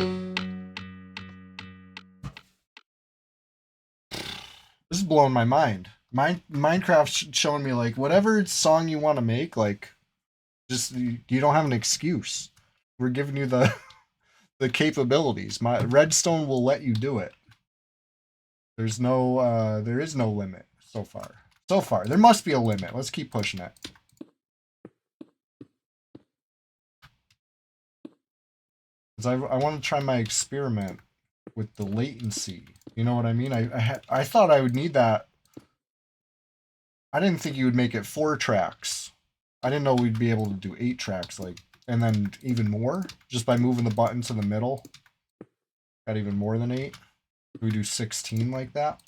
This is blowing my mind. Minecraft's showing me like whatever song you want to make, like just you don't have an excuse. We're giving you the the capabilities. My Redstone will let you do it. There is no limit so far. So far, there must be a limit. Let's keep pushing it. Because I want to try my experiment with the latency. You know what I mean? I thought I would need that. I didn't think you would make it 4 tracks. I didn't know we'd be able to do 8 tracks, like, and then even more just by moving the button to the middle. Got even more than 8. We do 16 like that.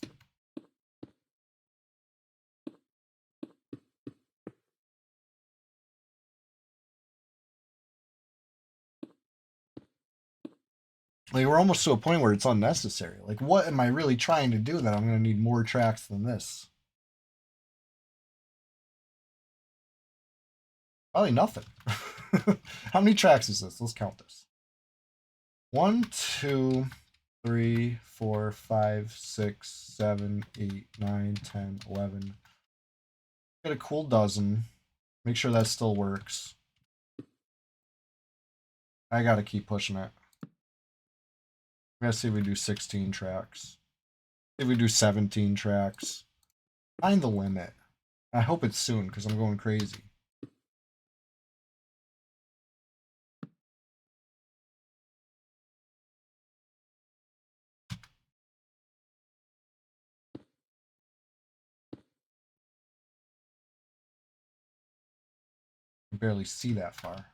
Like, we're almost to a point where it's unnecessary. Like, what am I really trying to do that I'm going to need more tracks than this? Probably nothing. How many tracks is this? Let's count this. 1, 2, 3, 4, 5, 6, 7, 8, 9, 10, 11. Get a cool dozen. Make sure that still works. I gotta keep pushing it. We gotta see if we do 16 tracks. If we do 17 tracks. Find the limit. I hope it's soon because I'm going crazy. I can barely see that far.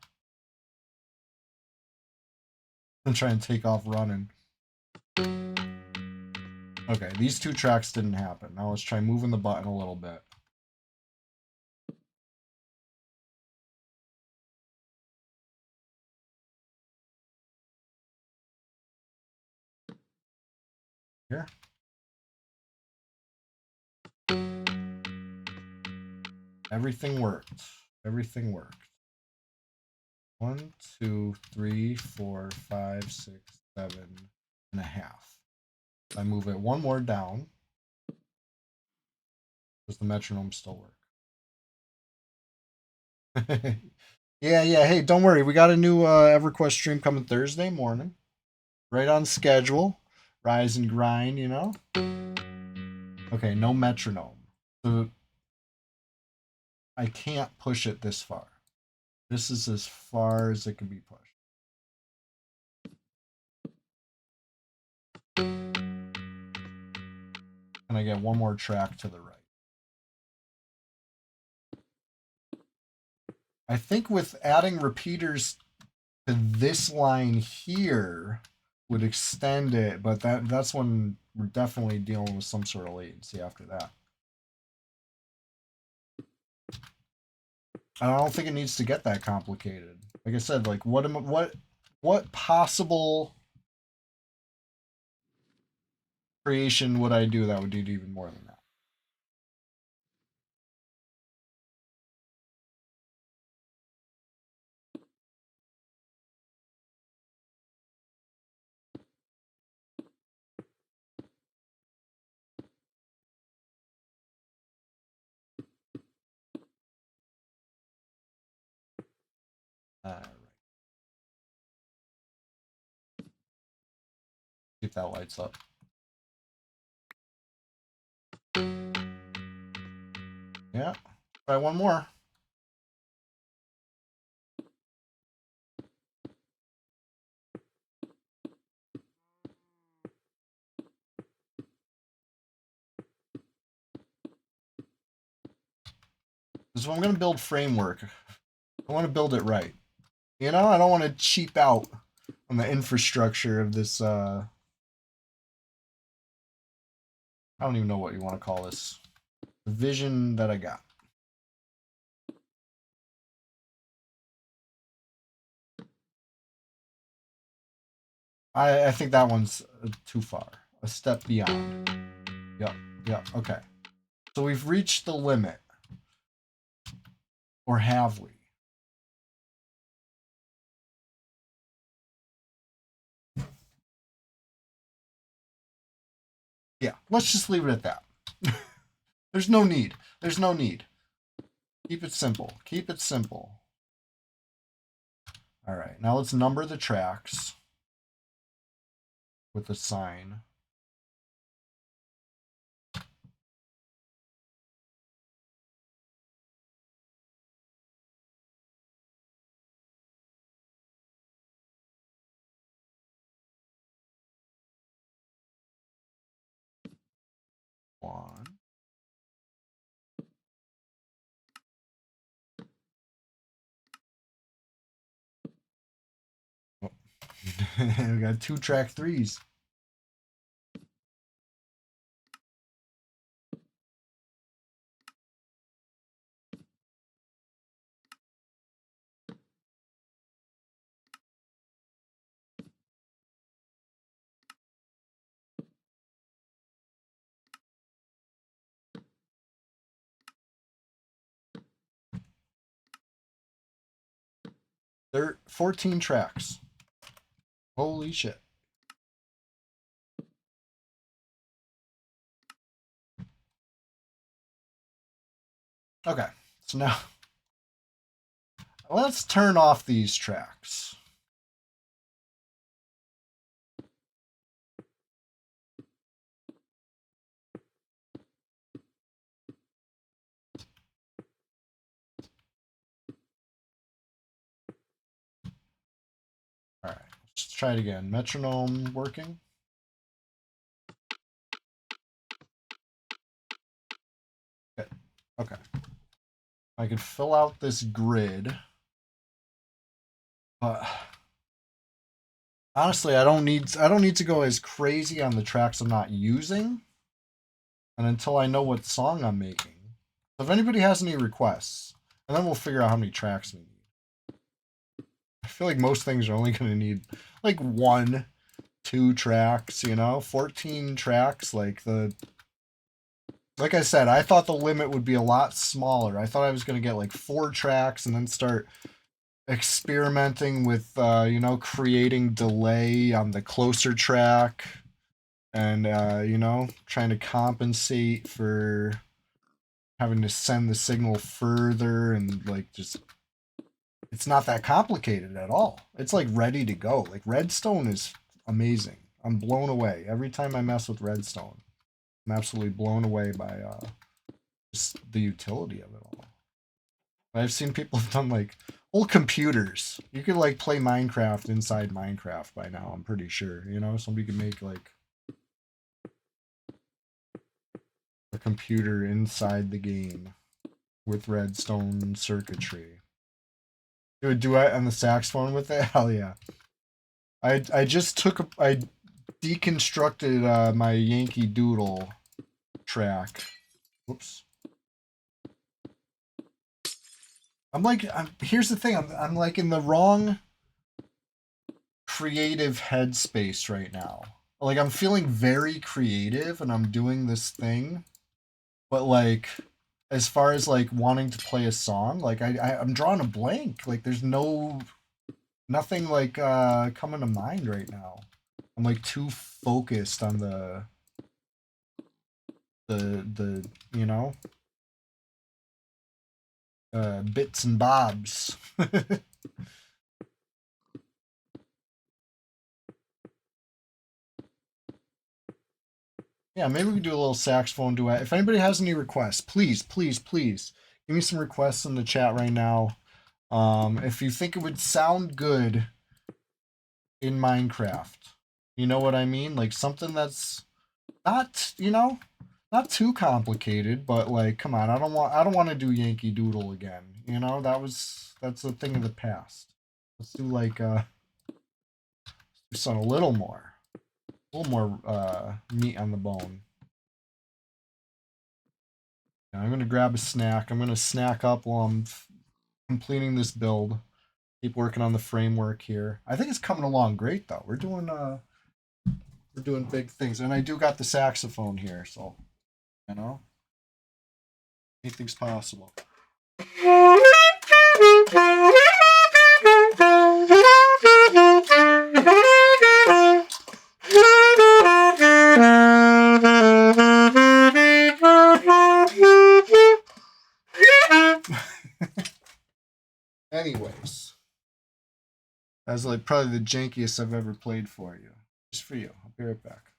I'm trying to take off running. Okay, these two tracks didn't happen. Now let's try moving the button a little bit. Here. Everything worked. Everything worked. 1, 2, 3, 4, 5, 6, 7.5. I move it one more down. Does the metronome still work? Yeah. Hey, don't worry. We got a new EverQuest stream coming Thursday morning. Right on schedule. Rise and grind, you know? Okay, no metronome. So I can't push it this far. This is as far as it can be pushed. And I get one more track to the right. I think with adding repeaters to this line here would extend it, but that's when we're definitely dealing with some sort of latency after that. I don't think it needs to get that complicated. Like I said, like what possible creation would I do that would do even more than that? Right. See if that lights up. Yeah. Try one more. This is what I'm going to build framework. I want to build it right. You know, I don't want to cheap out on the infrastructure of this. I don't even know what you want to call this. The vision that I got. I think that one's too far. A step beyond. Yep. Okay. So we've reached the limit. Or have we? Yeah, let's just leave it at that. There's no need. There's no need. Keep it simple. Keep it simple. All right, now let's number the tracks with a sign. One. Oh. We got 2 track 3s. There 14 tracks. Holy shit. Okay, so now let's turn off these tracks. All right, let's try it again. Metronome working. Okay. Okay. I could fill out this grid, but honestly, I don't need to go as crazy on the tracks I'm not using, and until I know what song I'm making. So if anybody has any requests, and then we'll figure out how many tracks we need. I feel like most things are only going to need like 1, 2 tracks, 14 tracks. Like I said, I thought the limit would be a lot smaller. I thought I was going to get like 4 tracks and then start experimenting with, creating delay on the closer track and, trying to compensate for having to send the signal further and like just it's not that complicated at all. It's like ready to go. Like Redstone is amazing. I'm blown away every time I mess with Redstone. I'm absolutely blown away by just the utility of it all. I've seen people have done like old computers. You could like play Minecraft inside Minecraft by now. I'm pretty sure. Somebody could make like a computer inside the game with Redstone circuitry. Do a duet on the saxophone with it? Hell yeah! I deconstructed my Yankee Doodle track. Whoops. Here's the thing. I'm like in the wrong creative headspace right now. Like I'm feeling very creative and I'm doing this thing, but like as far as like wanting to play a song, like I'm drawing a blank. Like there's nothing like coming to mind right now. I'm like too focused on the bits and bobs. Yeah, maybe we could do a little saxophone duet. If anybody has any requests, please, please, please give me some requests in the chat right now. If you think it would sound good in Minecraft, you know what I mean? Like something that's not, not too complicated, but like, come on, I don't want to do Yankee Doodle again. That's a thing of the past. Let's do like some a little more meat on the bone. Now I'm gonna grab a snack. I'm gonna snack up while I'm completing this build. Keep working on the framework here. I think it's coming along great though. We're doing big things, and I do got the saxophone here, so you know anything's possible. Anyways, that's like probably the jankiest I've ever played for you. Just for you. I'll be right back.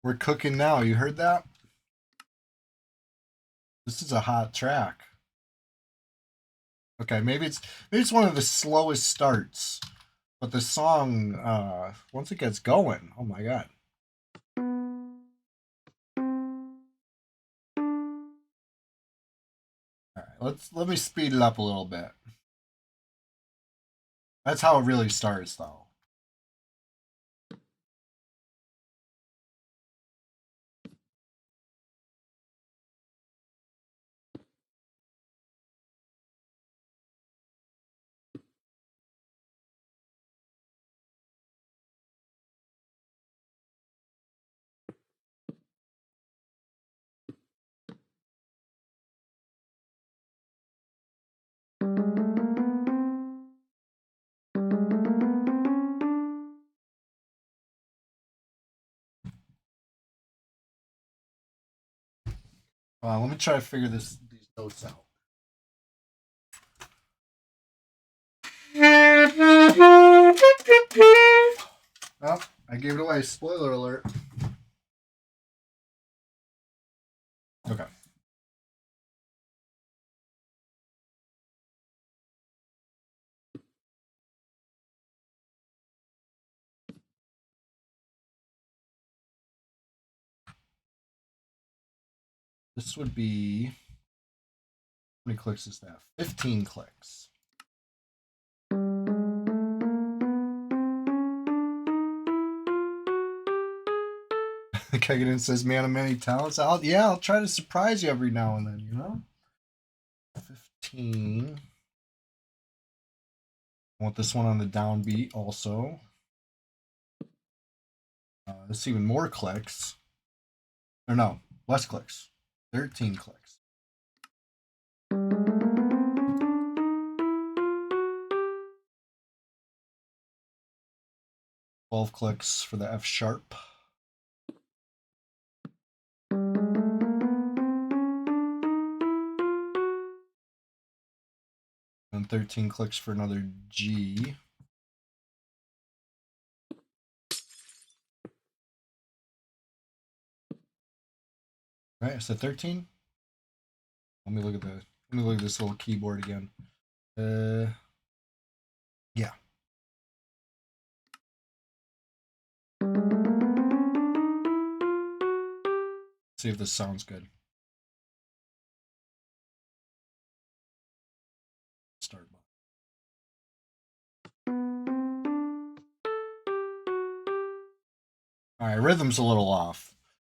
We're cooking now. You heard that? This is a hot track. Okay, maybe it's one of the slowest starts, but the song once it gets going, oh my god. All right, let me speed it up a little bit. That's how it really starts though. Let me try to figure these notes out. Oh, I gave it away. Spoiler alert. Okay. This would be, how many clicks is that? 15 clicks. Kegaden says, man of many talents. I'll try to surprise you every now and then, you know? 15. I want this one on the downbeat also. Let's see, even more clicks. Or no, less clicks. 13 clicks. 12 clicks for the F sharp. And 13 clicks for another G. Right, I said 13. Let me look at this little keyboard again. Yeah. See if this sounds good. Start button. All right, rhythm's a little off.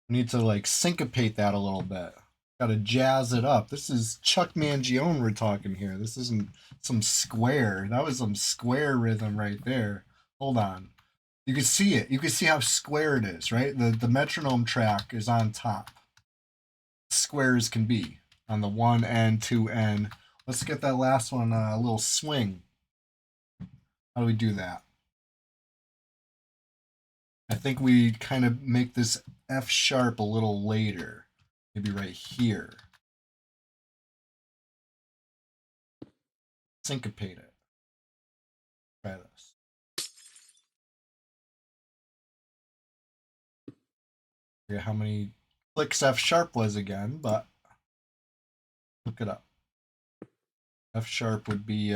We need to like syncopate that a little bit. Got to jazz it up. This is Chuck Mangione we're talking here. This isn't some square. That was some square rhythm right there. Hold on. You can see it. You can see how square it is, right? The metronome track is on top. Square as can be on the 1N, 2N. Let's get that last one a little swing. How do we do that? I think we kind of make this F sharp a little later. Maybe right here. Syncopate it. Try this. I forget how many clicks F sharp was again, but look it up. F sharp would be, you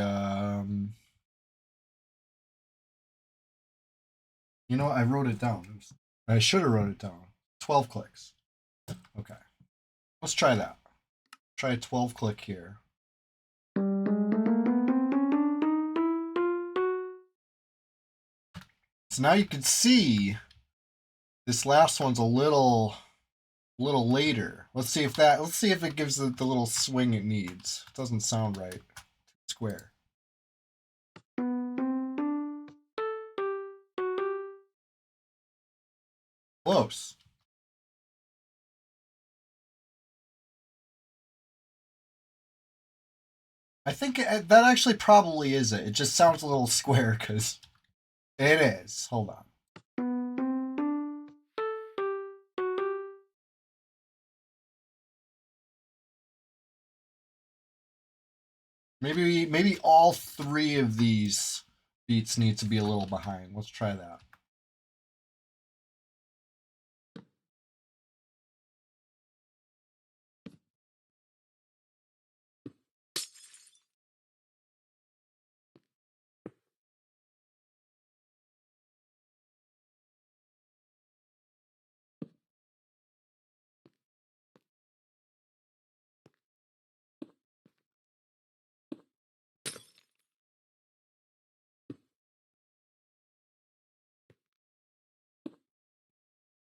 know, I wrote it down. I should have wrote it down. 12 clicks. Okay. Let's try that. Try a 12 click here. So now you can see this last one's a little later. Let's see if it gives it the little swing it needs. It doesn't sound right. Square. Close. I think that actually probably is it. It just sounds a little square because it is. Hold on. Maybe all three of these beats need to be a little behind. Let's try that.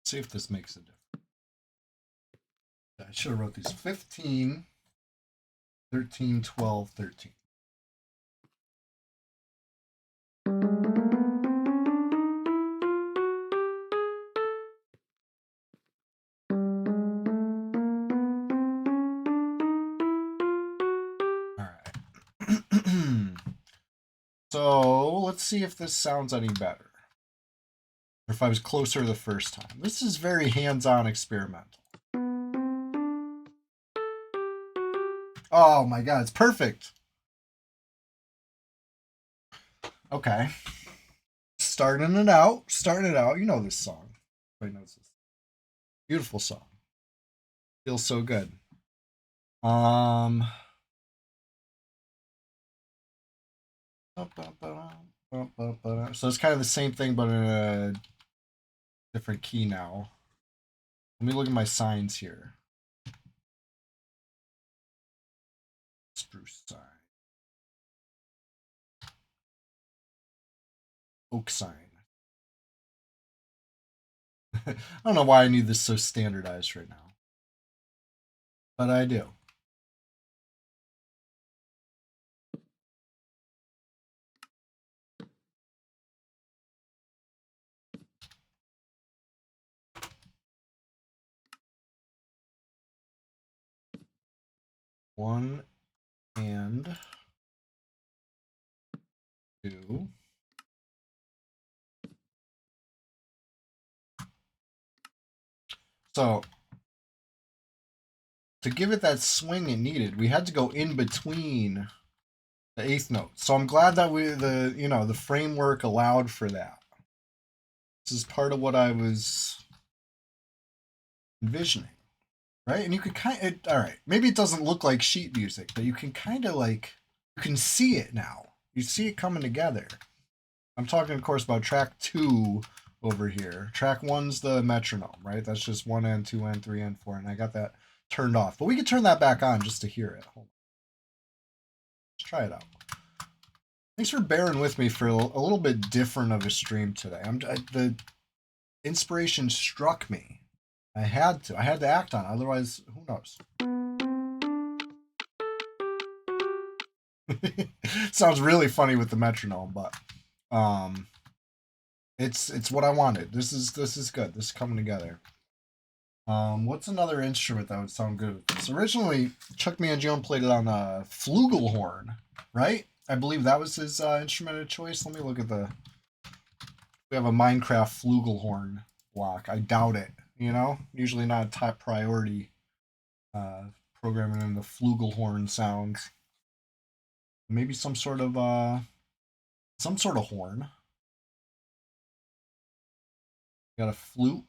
See if this makes a difference. I should have wrote these 15, 13, 12, 13. All right. So let's see if this sounds any better. Or if I was closer the first time. This is very hands-on experimental. Oh my god, it's perfect. Okay. Starting it out. You know this song. Everybody knows this. Beautiful song. Feels so good. So it's kind of the same thing, but in a different key now. Let me look at my signs here. Spruce sign. Oak sign. I don't know why I need this so standardized right now. But I do. One and two. So to give it that swing it needed, we had to go in between the eighth note. So I'm glad that the framework allowed for that. This is part of what I was envisioning, right? And you could all right, maybe it doesn't look like sheet music, but you can kind of you can see it now. You see it coming together. I'm talking, of course, about track 2 over here. Track 1's the metronome, right? That's just 1N, 2N, 3N, 4N. I got that turned off, but we could turn that back on just to hear it. Hold on. Let's try it out. Thanks for bearing with me for a little bit different of a stream today. The inspiration struck me. I had to act on it. Otherwise, who knows? Sounds really funny with the metronome, but it's what I wanted. This is good. This is coming together. What's another instrument that would sound good with this? Originally, Chuck Mangione played it on a flugelhorn, right? I believe that was his instrument of choice. Let me look at the. We have a Minecraft flugelhorn block. I doubt it. Usually not a top priority. Programming in the flugelhorn sounds. Maybe some sort of horn. Got a flute.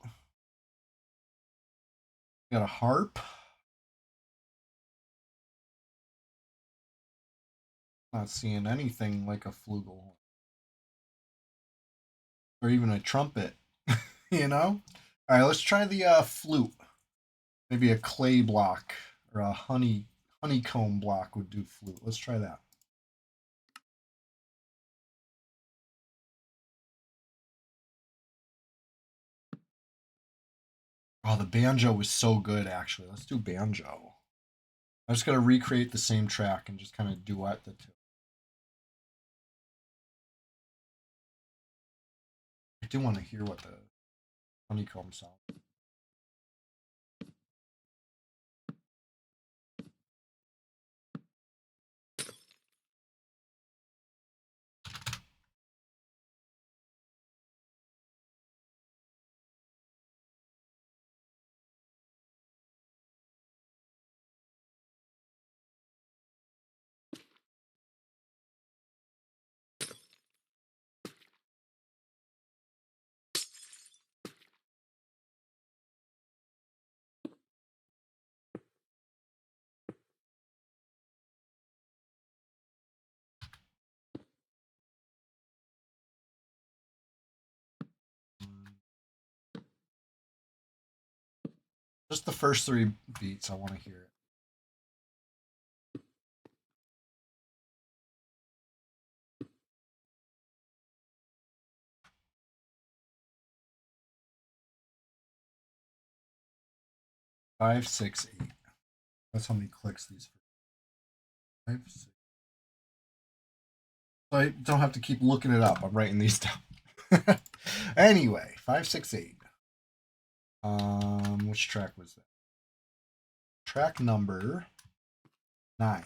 Got a harp. Not seeing anything like a flugelhorn. Or even a trumpet. All right, let's try the flute. Maybe a clay block or a honeycomb block would do flute. Let's try that. Oh, the banjo was so good, actually. Let's do banjo. I'm just going to recreate the same track and just kind of duet the two. I do want to hear what the honeycomb sound. Just the first 3 beats, I want to hear it. 568. That's how many clicks these. 5, 6. So I don't have to keep looking it up. I'm writing these down. Anyway, 568. Which track was that? Track number 9.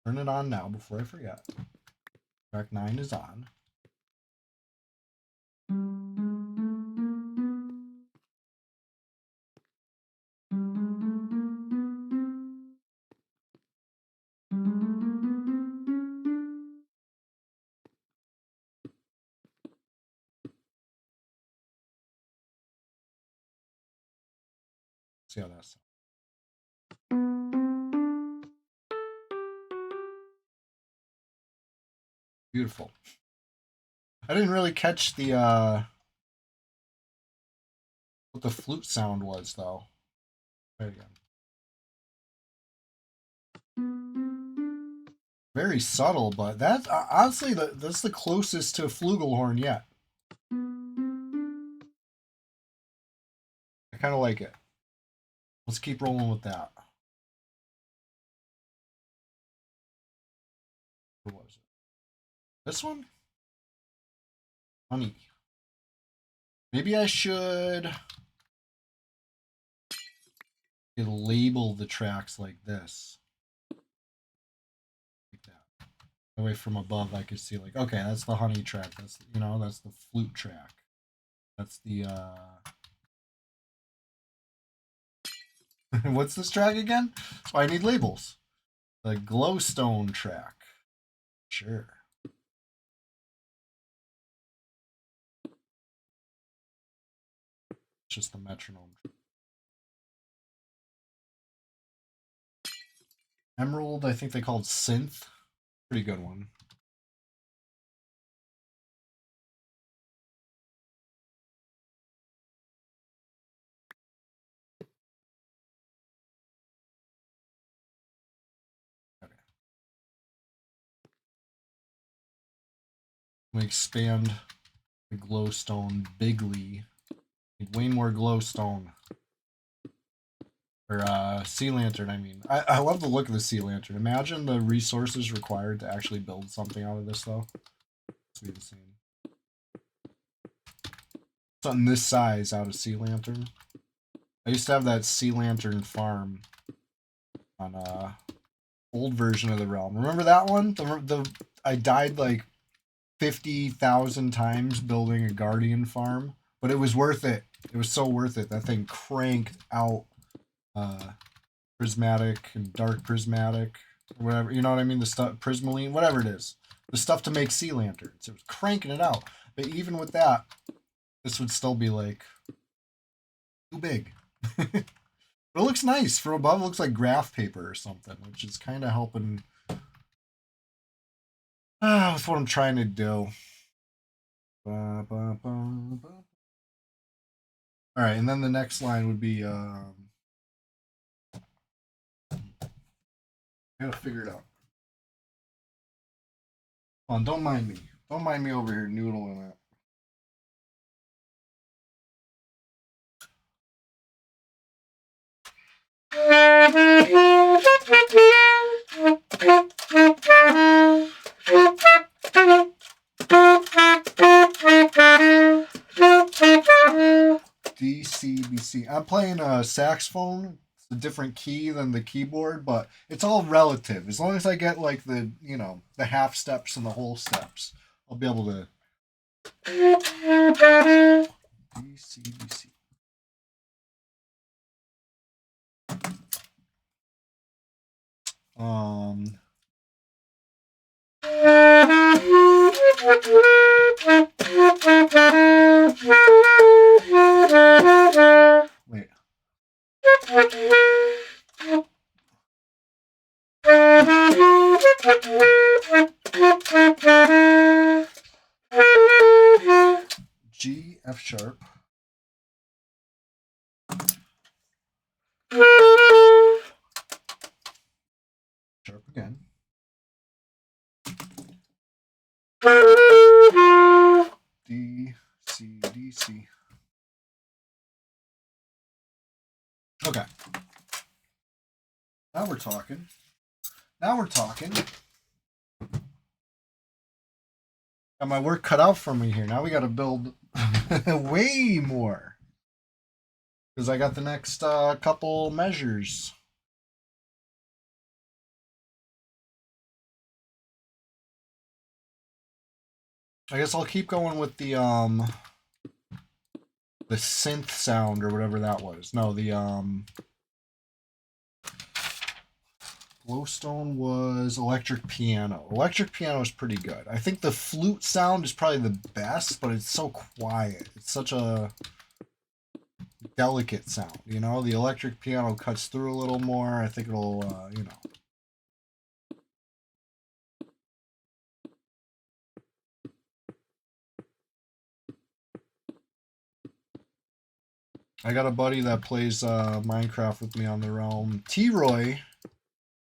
Turn it on now before I forget. Track 9 is on. See how that sounds. Beautiful. I didn't really catch the what the flute sound was though. Try it again. Very subtle, but that's honestly that's the closest to a flugelhorn yet. I kind of like it. Let's keep rolling with that. What was it? This one? Honey. Maybe I should label the tracks like this. Like that. That way from above I could see like, okay, that's the honey track. That's, you know, that's the flute track. That's the what's this track again? Oh, I need labels. The glowstone track. Sure. It's just the metronome. Emerald, I think they called synth. Pretty good one. Okay. Let me expand the glowstone bigly. Need way more glowstone. Or sea lantern, I mean. I love the look of the sea lantern. Imagine the resources required to actually build something out of this, though. It's be the same. Something this size out of sea lantern. I used to have that sea lantern farm on old version of the realm. Remember that one? I died like 50,000 times building a guardian farm, but it was worth it. It was so worth it. That thing cranked out prismatic and dark prismatic, or whatever, you know what I mean, the stuff, prismaline, whatever it is, the stuff to make sea lanterns. It was cranking it out, but even with that, this would still be like too big. But it looks nice from above. It looks like graph paper or something, which is kind of helping with what I'm trying to do. All right, and then the next line would be I gotta figure it out. Come on, don't mind me. Don't mind me over here noodling it. DCBC. I'm playing a saxophone. It's a different key than the keyboard, but it's all relative. As long as I get like the, you know, the half steps and the whole steps, I'll be able to. DCBC. Wait. G, F sharp. Sharp again. D, C, D, C. Okay. Now we're talking. Now we're talking. Got my work cut out for me here. Now we got to build way more. Because I got the next couple measures. I guess I'll keep going with the synth sound or whatever that was. No, the glowstone was electric piano. Electric piano is pretty good. I think the flute sound is probably the best, but it's so quiet. It's such a delicate sound, you know? The electric piano cuts through a little more. I think it'll, you know. I got a buddy that plays Minecraft with me on the realm. T-Roy.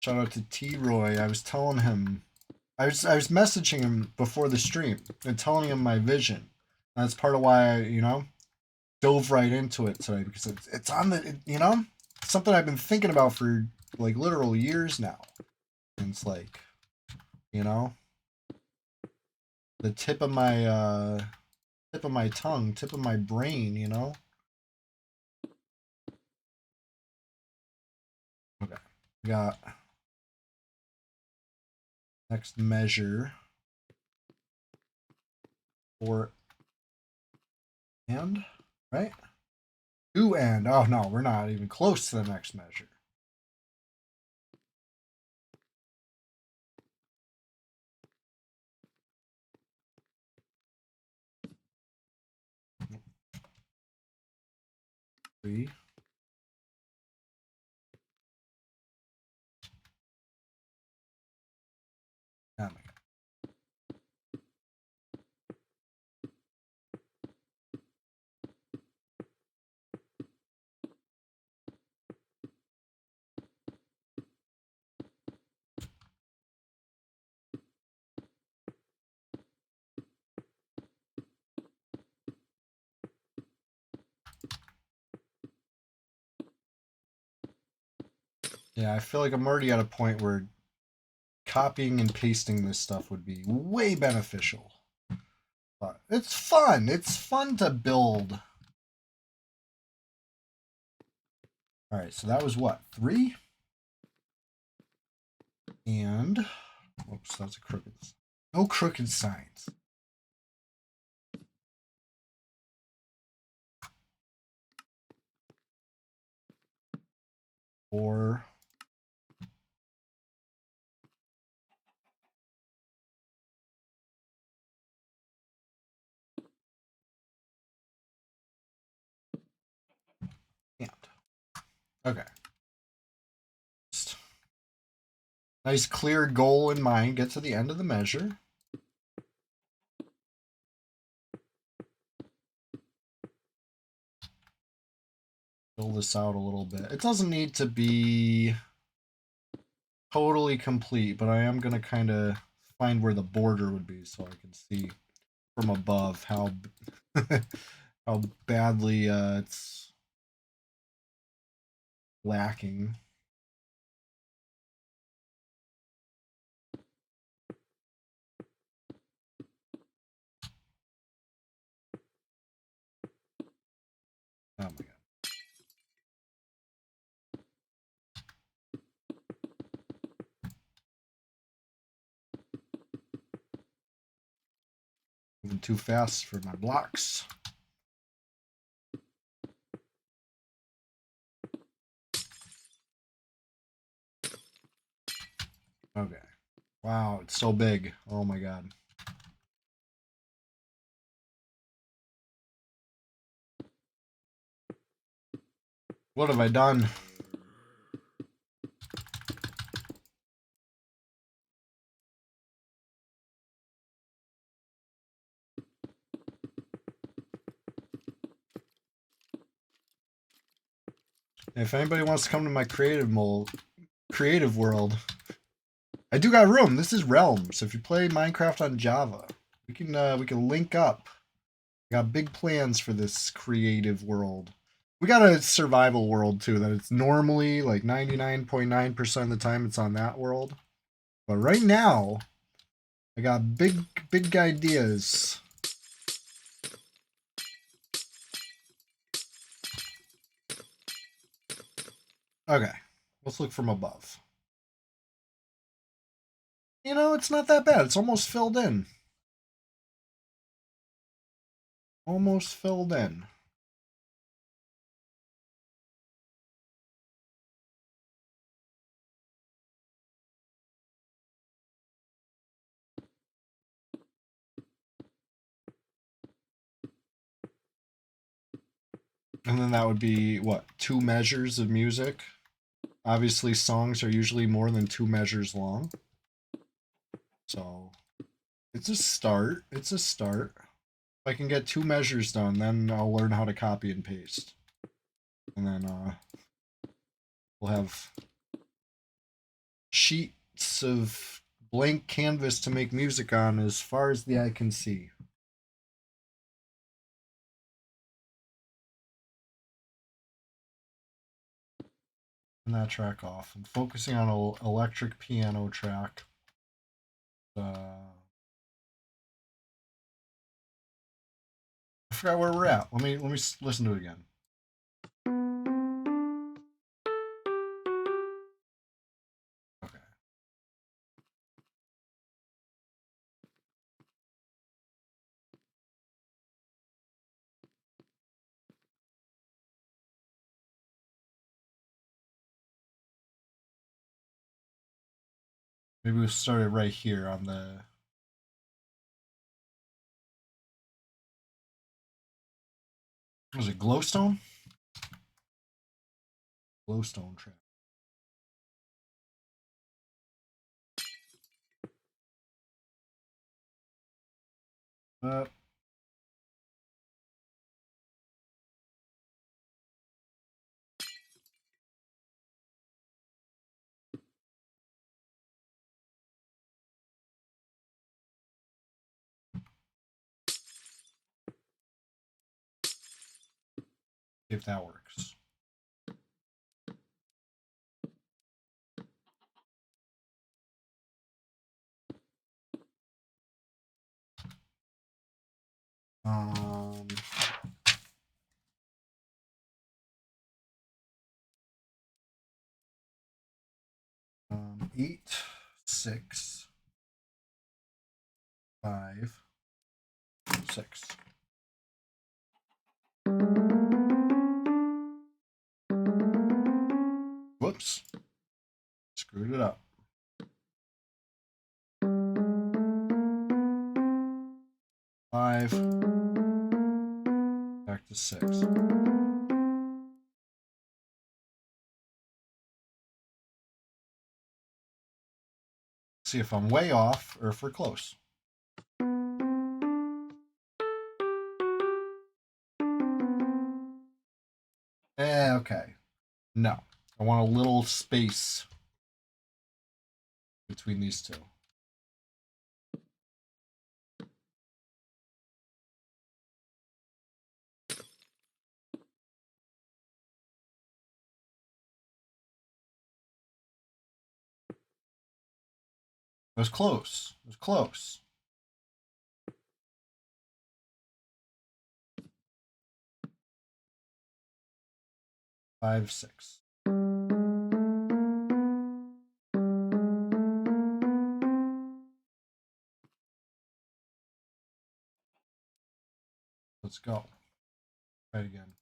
Shout out to T-Roy. I was telling him, I was messaging him before the stream and telling him my vision. And that's part of why I, you know, dove right into it today, because it's on the, you know, it's something I've been thinking about for like literal years now. And it's like, you know, the tip of my tongue, tip of my brain, you know. Okay, we got next measure for and, right? To and. Oh no, we're not even close to the next measure. Three. Oh my God. Yeah, I feel like I'm already at a point where copying and pasting this stuff would be way beneficial. But it's fun. It's fun to build. All right, so that was what? 3? And, whoops, that's a crooked. No crooked signs. 4. And. Okay. Nice clear goal in mind. Get to the end of the measure. Fill this out a little bit. It doesn't need to be totally complete, but I am going to kind of find where the border would be so I can see from above how how badly it's lacking. Oh my God. Moving too fast for my blocks. Okay. Wow, it's so big. Oh my God. What have I done? If anybody wants to come to my creative world, I do got room. This is Realm, so if you play Minecraft on Java, we can link up. I got big plans for this creative world. We got a survival world too that it's normally like 99.9% of the time it's on that world. But right now, I got big ideas. Okay, let's look from above. You know, it's not that bad. It's almost filled in. Almost filled in. And then that would be, what, 2 measures of music? Obviously, songs are usually more than 2 measures long. So, it's a start. It's a start. If I can get 2 measures done, then I'll learn how to copy and paste. And then we'll have sheets of blank canvas to make music on as far as the eye can see. And that track off. I'm focusing on an electric piano track. I forgot where we're at. Let me listen to it again. Okay. Maybe we'll start it right here on the. Was it glowstone? Glowstone track. Uh, if that works. Um, 8, 6, 5, 6. Whoops. Screwed it up. 5. Back to 6. See if I'm way off or if we're close. Okay. No. I want a little space between these two. It was close. It was close. 5, 6. Let's go. Try it again.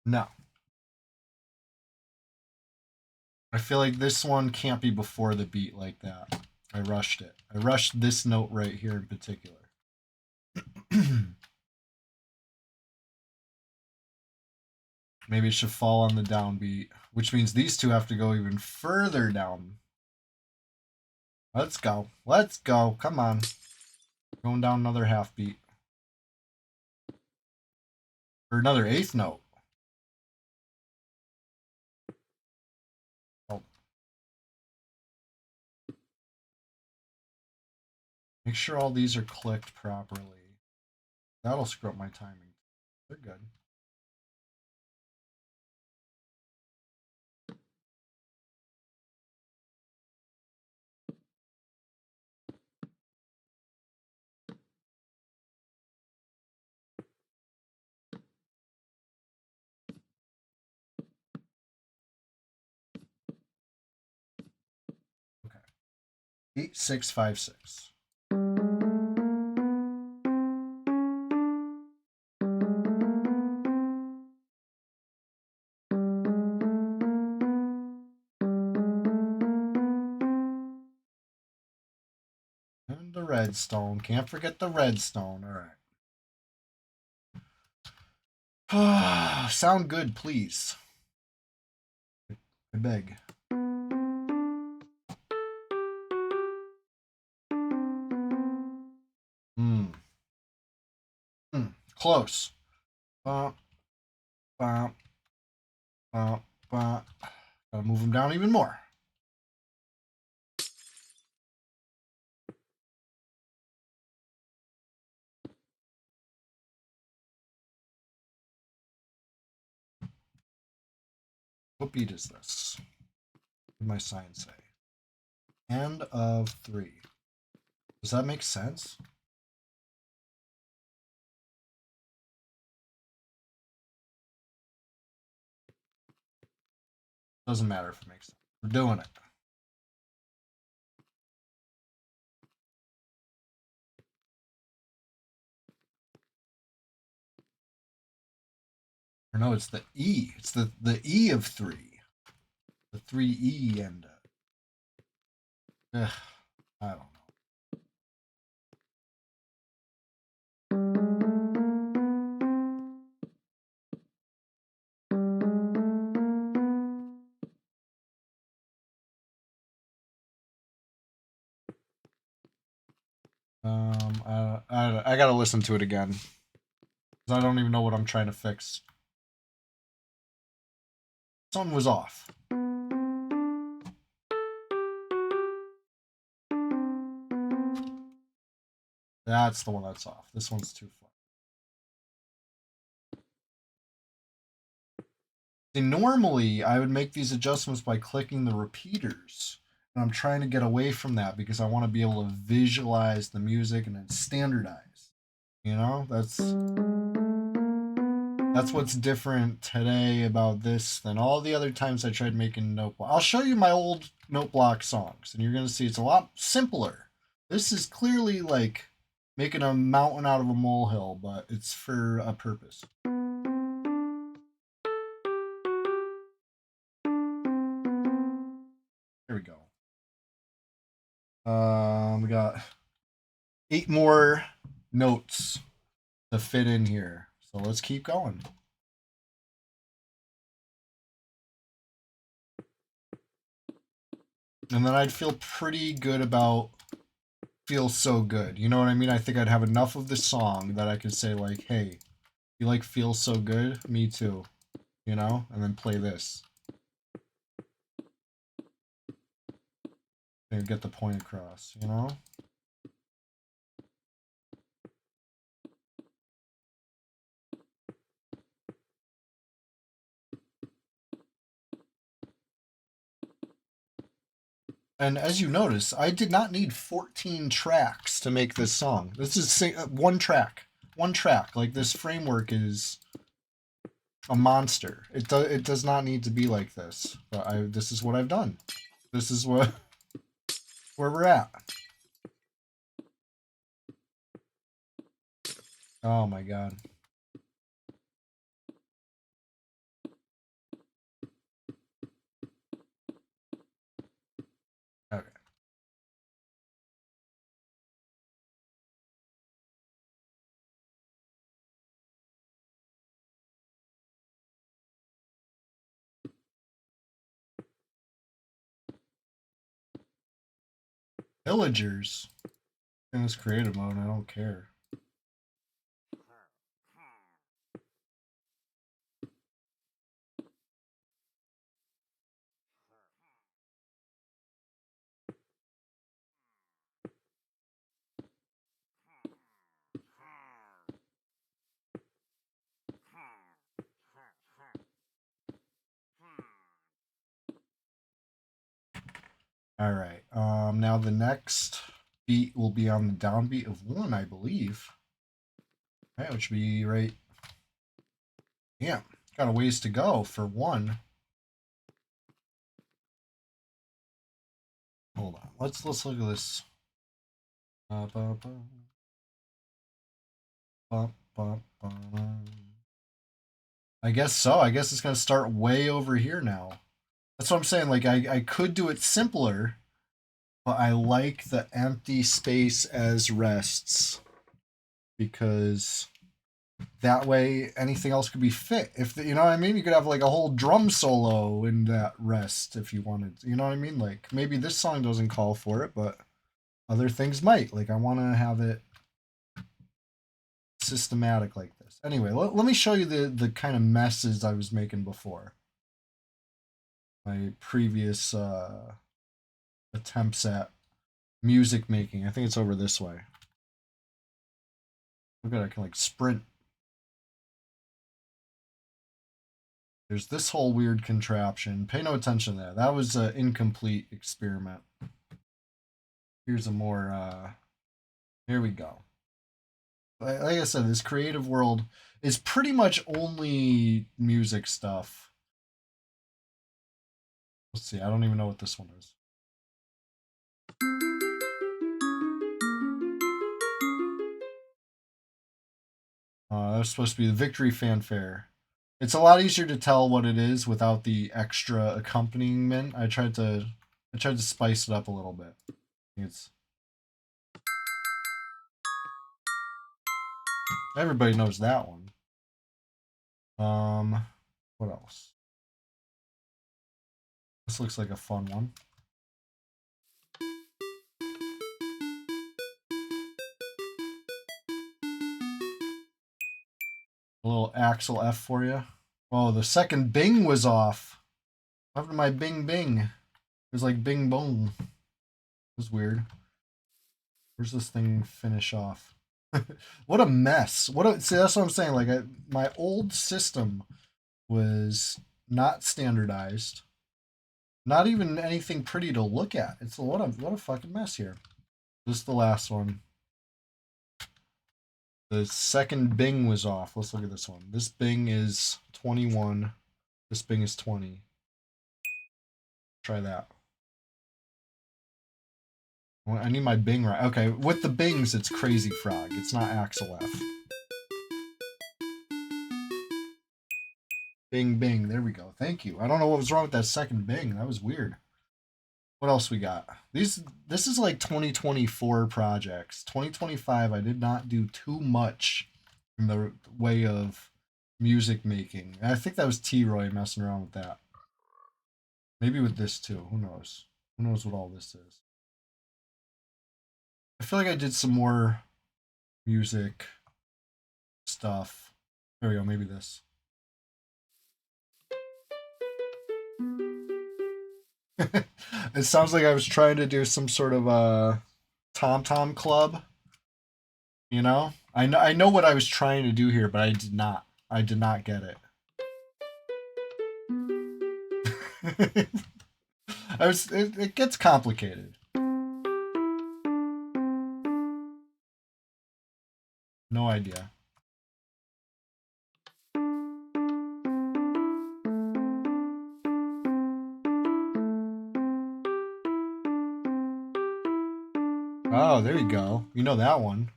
No. I feel like this one can't be before the beat like that. I rushed it. I rushed this note right here in particular. Maybe it should fall on the downbeat, which means these two have to go even further down. Let's go. Let's go. Come on. Going down another half beat. Or another eighth note. Oh. Make sure all these are clicked properly. That'll screw up my timing. They're good. Okay. 8656. And the redstone. Can't forget the redstone. All right. Sound good, please. I beg. Hmm. Close. Bump, bump, bump, bump. Gotta move them down even more. What beat is this? What did my sign say? End of 3. Does that make sense? Doesn't matter if it makes sense. We're doing it. Or no, it's the E. It's the E of 3. The 3E end. Ugh, I don't know. I gotta listen to it again. Because I don't even know what I'm trying to fix. Something was off. That's the one that's off. This one's too far. See, normally I would make these adjustments by clicking the repeaters. And I'm trying to get away from that because I want to be able to visualize the music and then standardize. You know, that's what's different today about this than all the other times I tried making note block. I'll show you my old note block songs, and you're gonna see it's a lot simpler. This is clearly like making a mountain out of a molehill, but it's for a purpose. Here we go. We got 8 more notes to fit in here, so let's keep going. And then I'd feel pretty good about Feels So Good. You know what I mean? I think I'd have enough of the song that I could say like, hey, you like Feels So Good? Me too. You know? And then play this. And get the point across, you know? And as you notice, I did not need 14 tracks to make this song. This is one track. One track. Like, this framework is a monster. It does not need to be like this. But this is what I've done. This is where we're at. Oh my god. Okay. Villagers. In this creative mode, I don't care. All right. Now the next beat will be on the downbeat of 1, I believe. All right, which would be right. Yeah, got a ways to go for 1. Hold on. Let's look at this. Ba, ba, ba, ba, ba, ba. I guess so. I guess it's gonna start way over here now. That's what I'm saying. Like I could do it simpler, but I like the empty space as rests because that way anything else could be fit. If you know what I mean, you could have like a whole drum solo in that rest if you wanted. You know what I mean? Like maybe this song doesn't call for it, but other things might. Like I want to have it systematic like this. Anyway, let me show you the kind of messes I was making before. My previous attempts at music making. I think it's over this way. Look at I can like sprint. There's this whole weird contraption. Pay no attention there. That was an incomplete experiment. Here's a more here we go. Like I said, this creative world is pretty much only music stuff. Let's see, I don't even know what this one is. That's supposed to be the victory fanfare. It's a lot easier to tell what it is without the extra accompaniment. I tried to spice it up a little bit. It's everybody knows that one. What else? This looks like a fun one. A little Axel F for you. Oh, the second bing was off. What happened to my bing bing? It was like bing boom. It was weird. Where's this thing finish off? What a mess. See, that's what I'm saying. Like my old system was not standardized. Not even anything pretty to look at. It's what a fucking mess here. This is the last one. The second bing was off. Let's look at this one. This bing is 21. This bing is 20. Try that. I need my bing right. Okay, with the bings, it's Crazy Frog. It's not Axel F. Bing, bing. There we go. Thank you. I don't know what was wrong with that second bing. That was weird. What else we got? This is like 2024 projects. 2025, I did not do too much in the way of music making. I think that was T-Roy messing around with that. Maybe with this too. Who knows? Who knows what all this is? I feel like I did some more music stuff. There we go. Maybe this. It sounds like I was trying to do some sort of a Tom Tom Club. You know, I know what I was trying to do here, but I did not. I did not get it. It gets complicated. No idea. Oh, there you go. You know that one.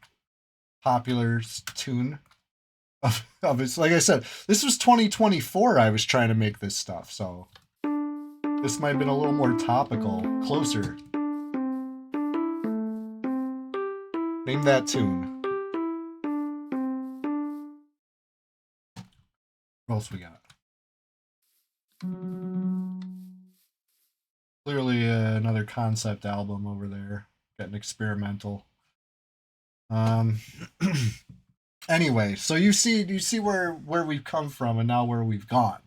Popular tune of it. Like I said, this was 2024. I was trying to make this stuff, so this might have been a little more topical, closer. Name that tune. What else we got? Clearly another concept album over there. Getting experimental. Anyway, so you see where we've come from and now where we've gone.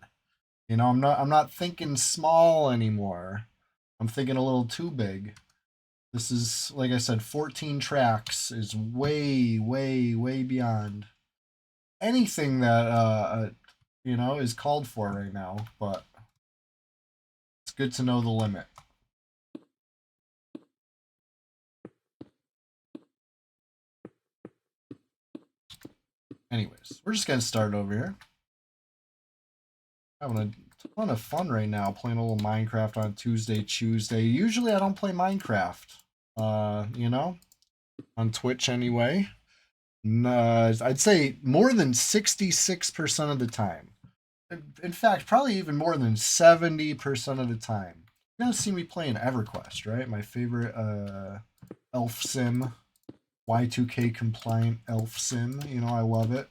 You know, I'm not thinking small anymore. I'm thinking a little too big. This is, like I said, 14 tracks is way, way, way beyond anything that you know, is called for right now, but it's good to know the limit. Anyways, we're just getting started over here. Having a ton of fun right now playing a little Minecraft on CHEWSDAY. Usually I don't play Minecraft. You know, on Twitch anyway. I'd say more than 66% of the time. In fact, probably even more than 70% of the time. You're gonna see me playing EverQuest, right? My favorite elf sim, Y2K compliant elf sim. You know, I love it.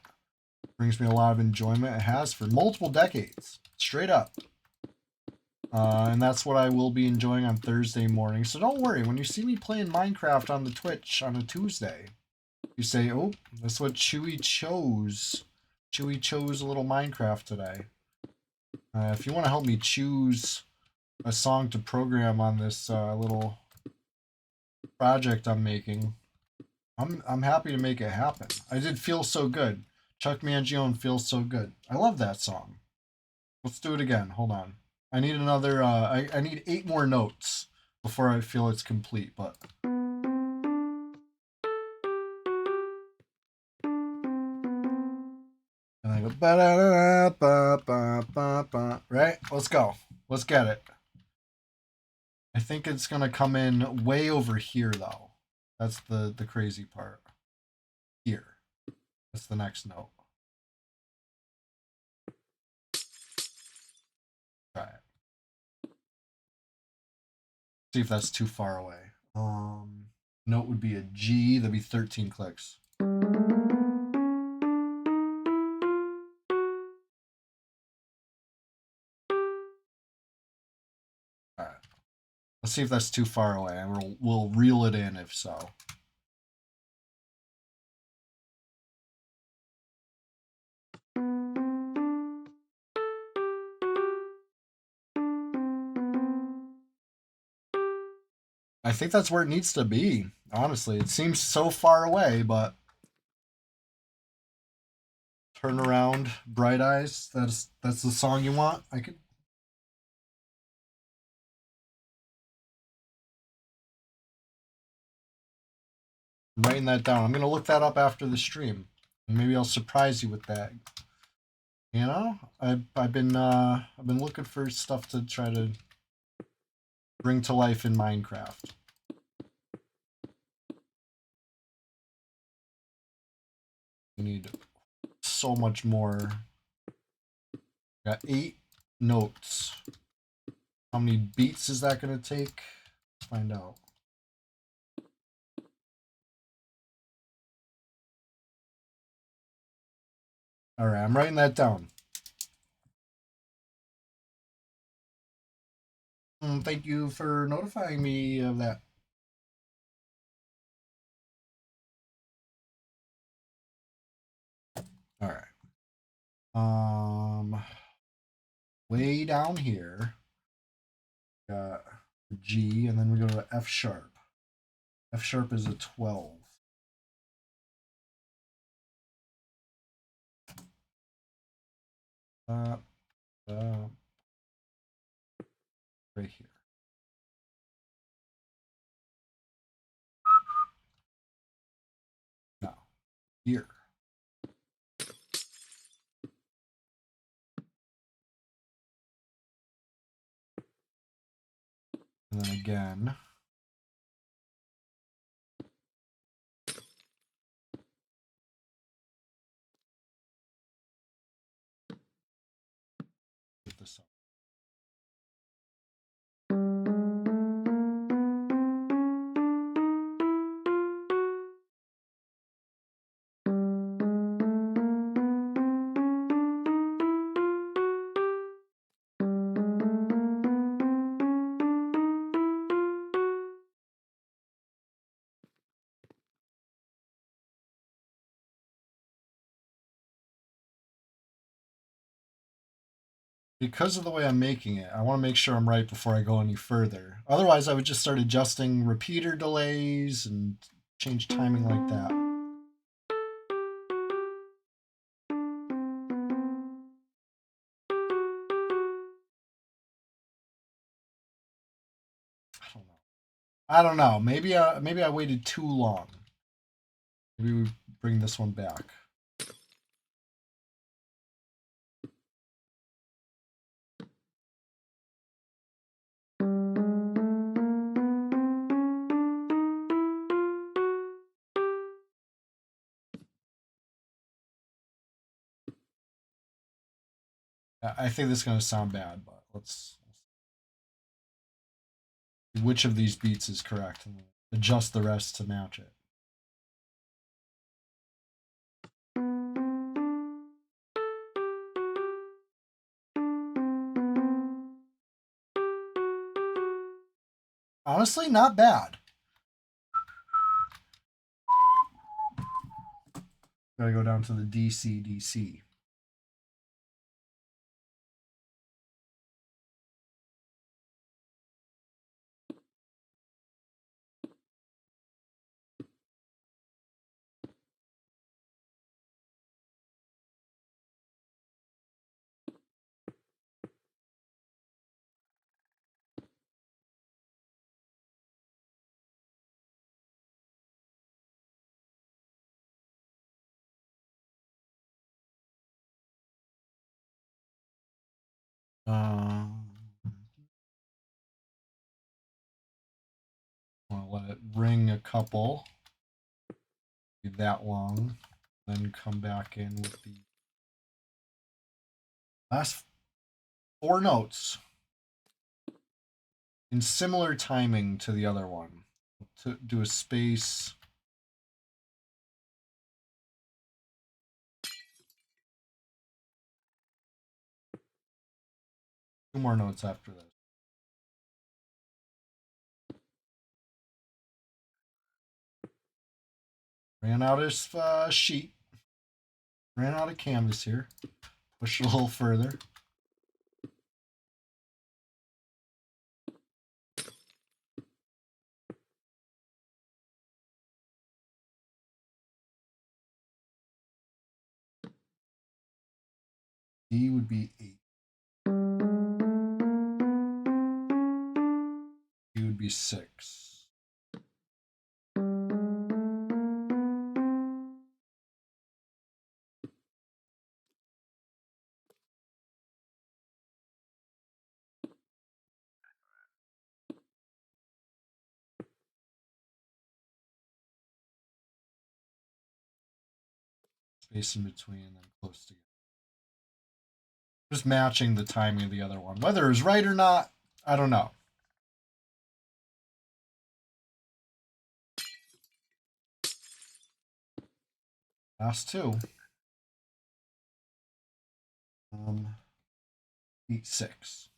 Brings me a lot of enjoyment. It has for multiple decades, straight up. And that's what I will be enjoying on Thursday morning. So don't worry, when you see me playing Minecraft on the Twitch on a Tuesday, you say, oh, that's what Chewy chose. Chewy chose a little Minecraft today. If you want to help me choose a song to program on this little project I'm making, I'm happy to make it happen. I did Feel So Good. Chuck Mangione Feels So Good. I love that song. Let's do it again. Hold on. I need another, I need 8 more notes before I feel it's complete, but. And I go, ba-da-da-da-ba-ba-ba-ba. Right? Let's go. Let's get it. I think it's going to come in way over here, though. That's the crazy part. Here. That's the next note. Try it. See if that's too far away. Note would be a G. That'd be 13 clicks. All right. Let's see if that's too far away, and we'll reel it in if so. I think that's where it needs to be. Honestly, it seems so far away, but turn around, bright eyes. That's the song you want. I could. I'm writing that down. I'm gonna look that up after the stream, and maybe I'll surprise you with that. You know, I've been looking for stuff to try to bring to life in Minecraft. We need so much more. Got 8 notes. How many beats is that gonna take? Let's find out. All right, I'm writing that down. Thank you for notifying me of that. All right. Way down here, got G, and then we go to F sharp. F sharp is a 12. Right here. Now, here. And then again. Get this up. Because of the way I'm making it, I want to make sure I'm right before I go any further. Otherwise, I would just start adjusting repeater delays and change timing like that. I don't know. Maybe I waited too long. Maybe we bring this one back. I think this is going to sound bad, but let's see which of these beats is correct and adjust the rest to match it. Honestly, not bad. Gotta go down to the DC, DC. I'll let it ring a couple. Be that long. Then come back in with the last 4 notes in similar timing to the other one. To do a space. Two more notes after this. Ran out of sheet. Ran out of canvas here. Push it a little further. D would be 8. E would be 6. Space in between and then close together. Just matching the timing of the other one. Whether it was right or not, I don't know. Last 2. 8, 6.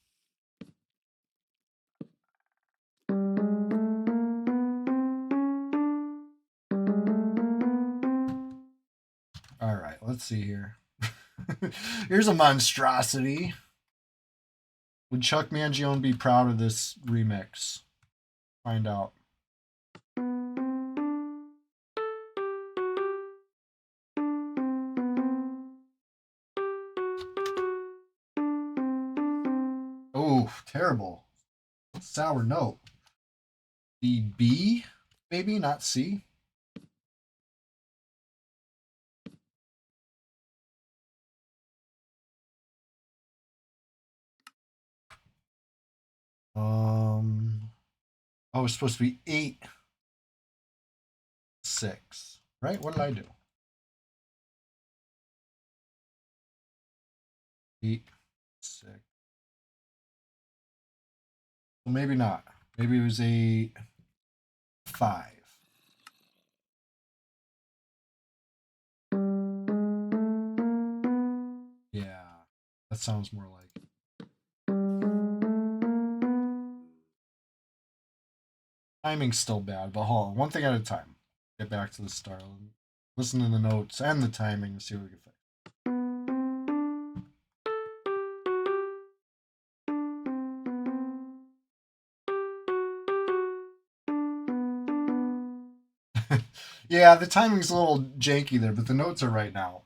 All right, let's see here. Here's a monstrosity. Would Chuck Mangione be proud of this remix? Find out. Oh, terrible. Sour note. The B, maybe, not C. Oh, it's supposed to be 8, 6. Right? What did I do? 8, 6. Well, maybe not. Maybe it was 8, 5. Yeah, that sounds more like it. Timing's still bad, but hold on. One thing at a time. Get back to the start. Listen to the notes and the timing and see what we can fix. Yeah, the timing's a little janky there, but the notes are right now.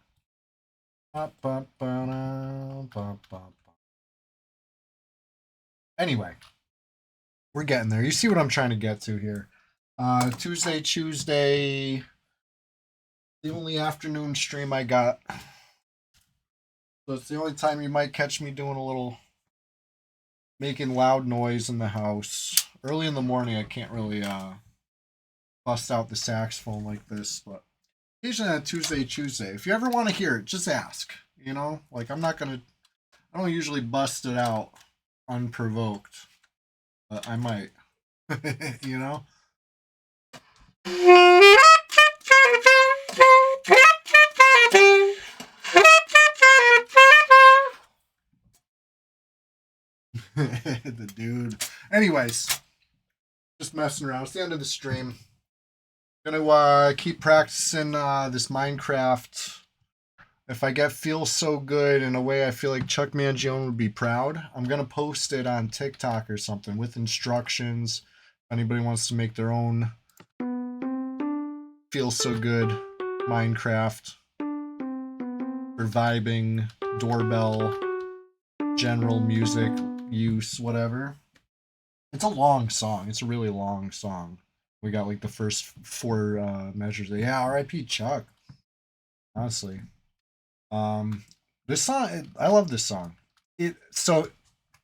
Anyway, we're getting there. You see what I'm trying to get to here. Tuesday, CHEWSDAY. The only afternoon stream I got. So it's the only time you might catch me doing a little making loud noise in the house. Early in the morning, I can't really bust out the saxophone like this, but occasionally on Tuesday, CHEWSDAY. If you ever want to hear it, just ask. You know, like I'm not gonna I don't usually bust it out unprovoked, but I might. You know? The dude. Anyways, just messing around. It's the end of the stream. Gonna keep practicing this Minecraft. If I get Feel So Good in a way I feel like Chuck Mangione would be proud, I'm gonna post it on TikTok or something with instructions. If anybody wants to make their own Feel So Good Minecraft for vibing, doorbell, general music use, whatever. It's a long song. It's a really long song. We got like the first four measures. Yeah, R.I.P. Chuck. Honestly, this song, I love this song. So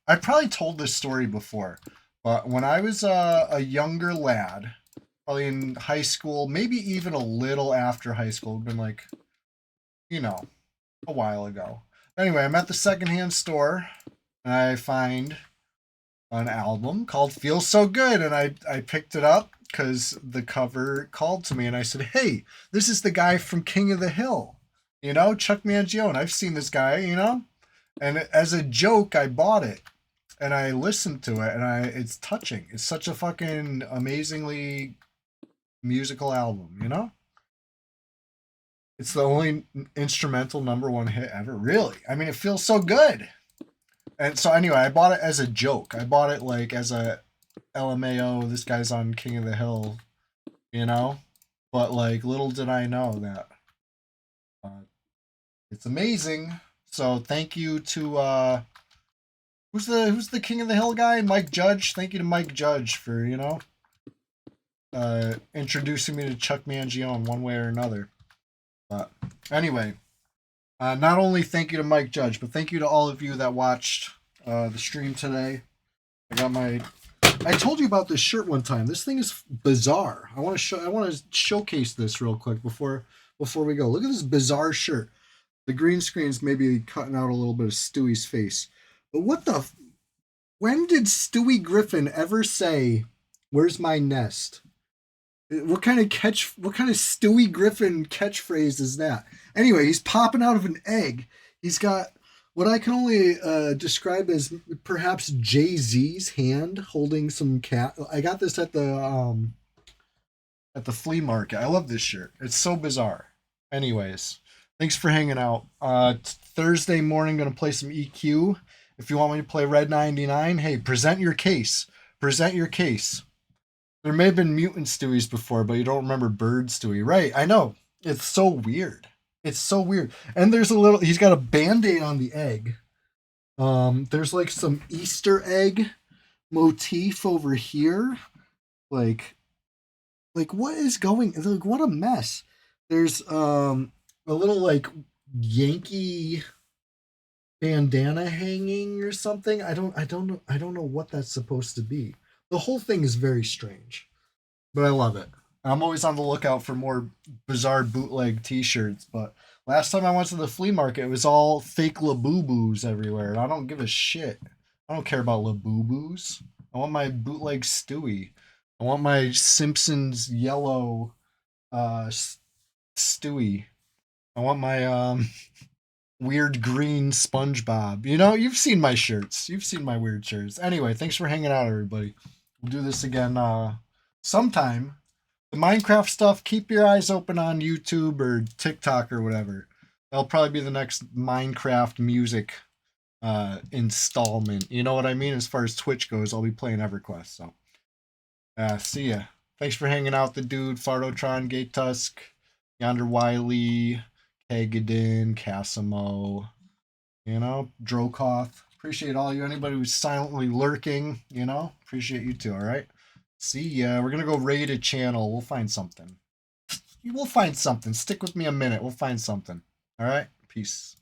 I probably told this story before, but when I was a younger lad, probably in high school, maybe even a little after high school, been like, a while ago. Anyway, I'm at the secondhand store and I find an album called Feels So Good, and I picked it up because the cover called to me, and I said, hey, this is the guy from King of the Hill, Chuck Mangione. I've seen this guy, and as a joke I bought it and I listened to it, and it's touching. It's such a fucking amazingly musical album. It's the only instrumental #1 hit ever, really. I mean, it feels so good. And so anyway, I bought it as a joke. I bought it like as a LMAO, this guy's on King of the Hill, But like little did I know that it's amazing. So thank you to who's the King of the Hill guy? Mike Judge. Thank you to Mike Judge for, introducing me to Chuck Mangione one way or another. But anyway, not only thank you to Mike Judge, but thank you to all of you that watched the stream today. I told you about this shirt one time. This thing is bizarre. I want to showcase this real quick before we go. Look at this bizarre shirt. The green screen's maybe cutting out a little bit of Stewie's face. But when did Stewie Griffin ever say, "Where's my nest"? What kind of Stewie Griffin catchphrase is that? Anyway, he's popping out of an egg. He's got what I can only describe as perhaps Jay-Z's hand holding some cat. I got this at the flea market. I love this shirt. It's so bizarre. Anyways, thanks for hanging out. Thursday morning, gonna play some EQ. If you want me to play Red 99, hey, present your case. Present your case. There may have been mutant Stewies before, but you don't remember Bird Stewie. Right, I know. It's so weird. It's so weird. And he's got a Band-Aid on the egg. There's like some Easter egg motif over here. Like what is going, like what a mess. There's a little like Yankee bandana hanging or something. I don't know what that's supposed to be. The whole thing is very strange, but I love it. I'm always on the lookout for more bizarre bootleg t-shirts, but last time I went to the flea market, it was all fake Labubu's everywhere, and I don't give a shit. I don't care about Labubu's. I want my bootleg Stewie. I want my Simpsons yellow Stewie. I want my weird green SpongeBob. You've seen my shirts. You've seen my weird shirts. Anyway, thanks for hanging out, everybody. We'll do this again sometime. The Minecraft stuff, keep your eyes open on YouTube or TikTok or whatever. That'll probably be the next Minecraft music installment. You know what I mean? As far as Twitch goes, I'll be playing EverQuest. So, see ya. Thanks for hanging out, the dude, Fardotron, Gate Tusk, Yonder Wiley, Kagadin, Casimo, Drokoth. Appreciate all you. Anybody who's silently lurking, appreciate you too, all right? See ya. We're going to go raid a channel. We'll find something. We'll find something. Stick with me a minute. We'll find something. All right? Peace.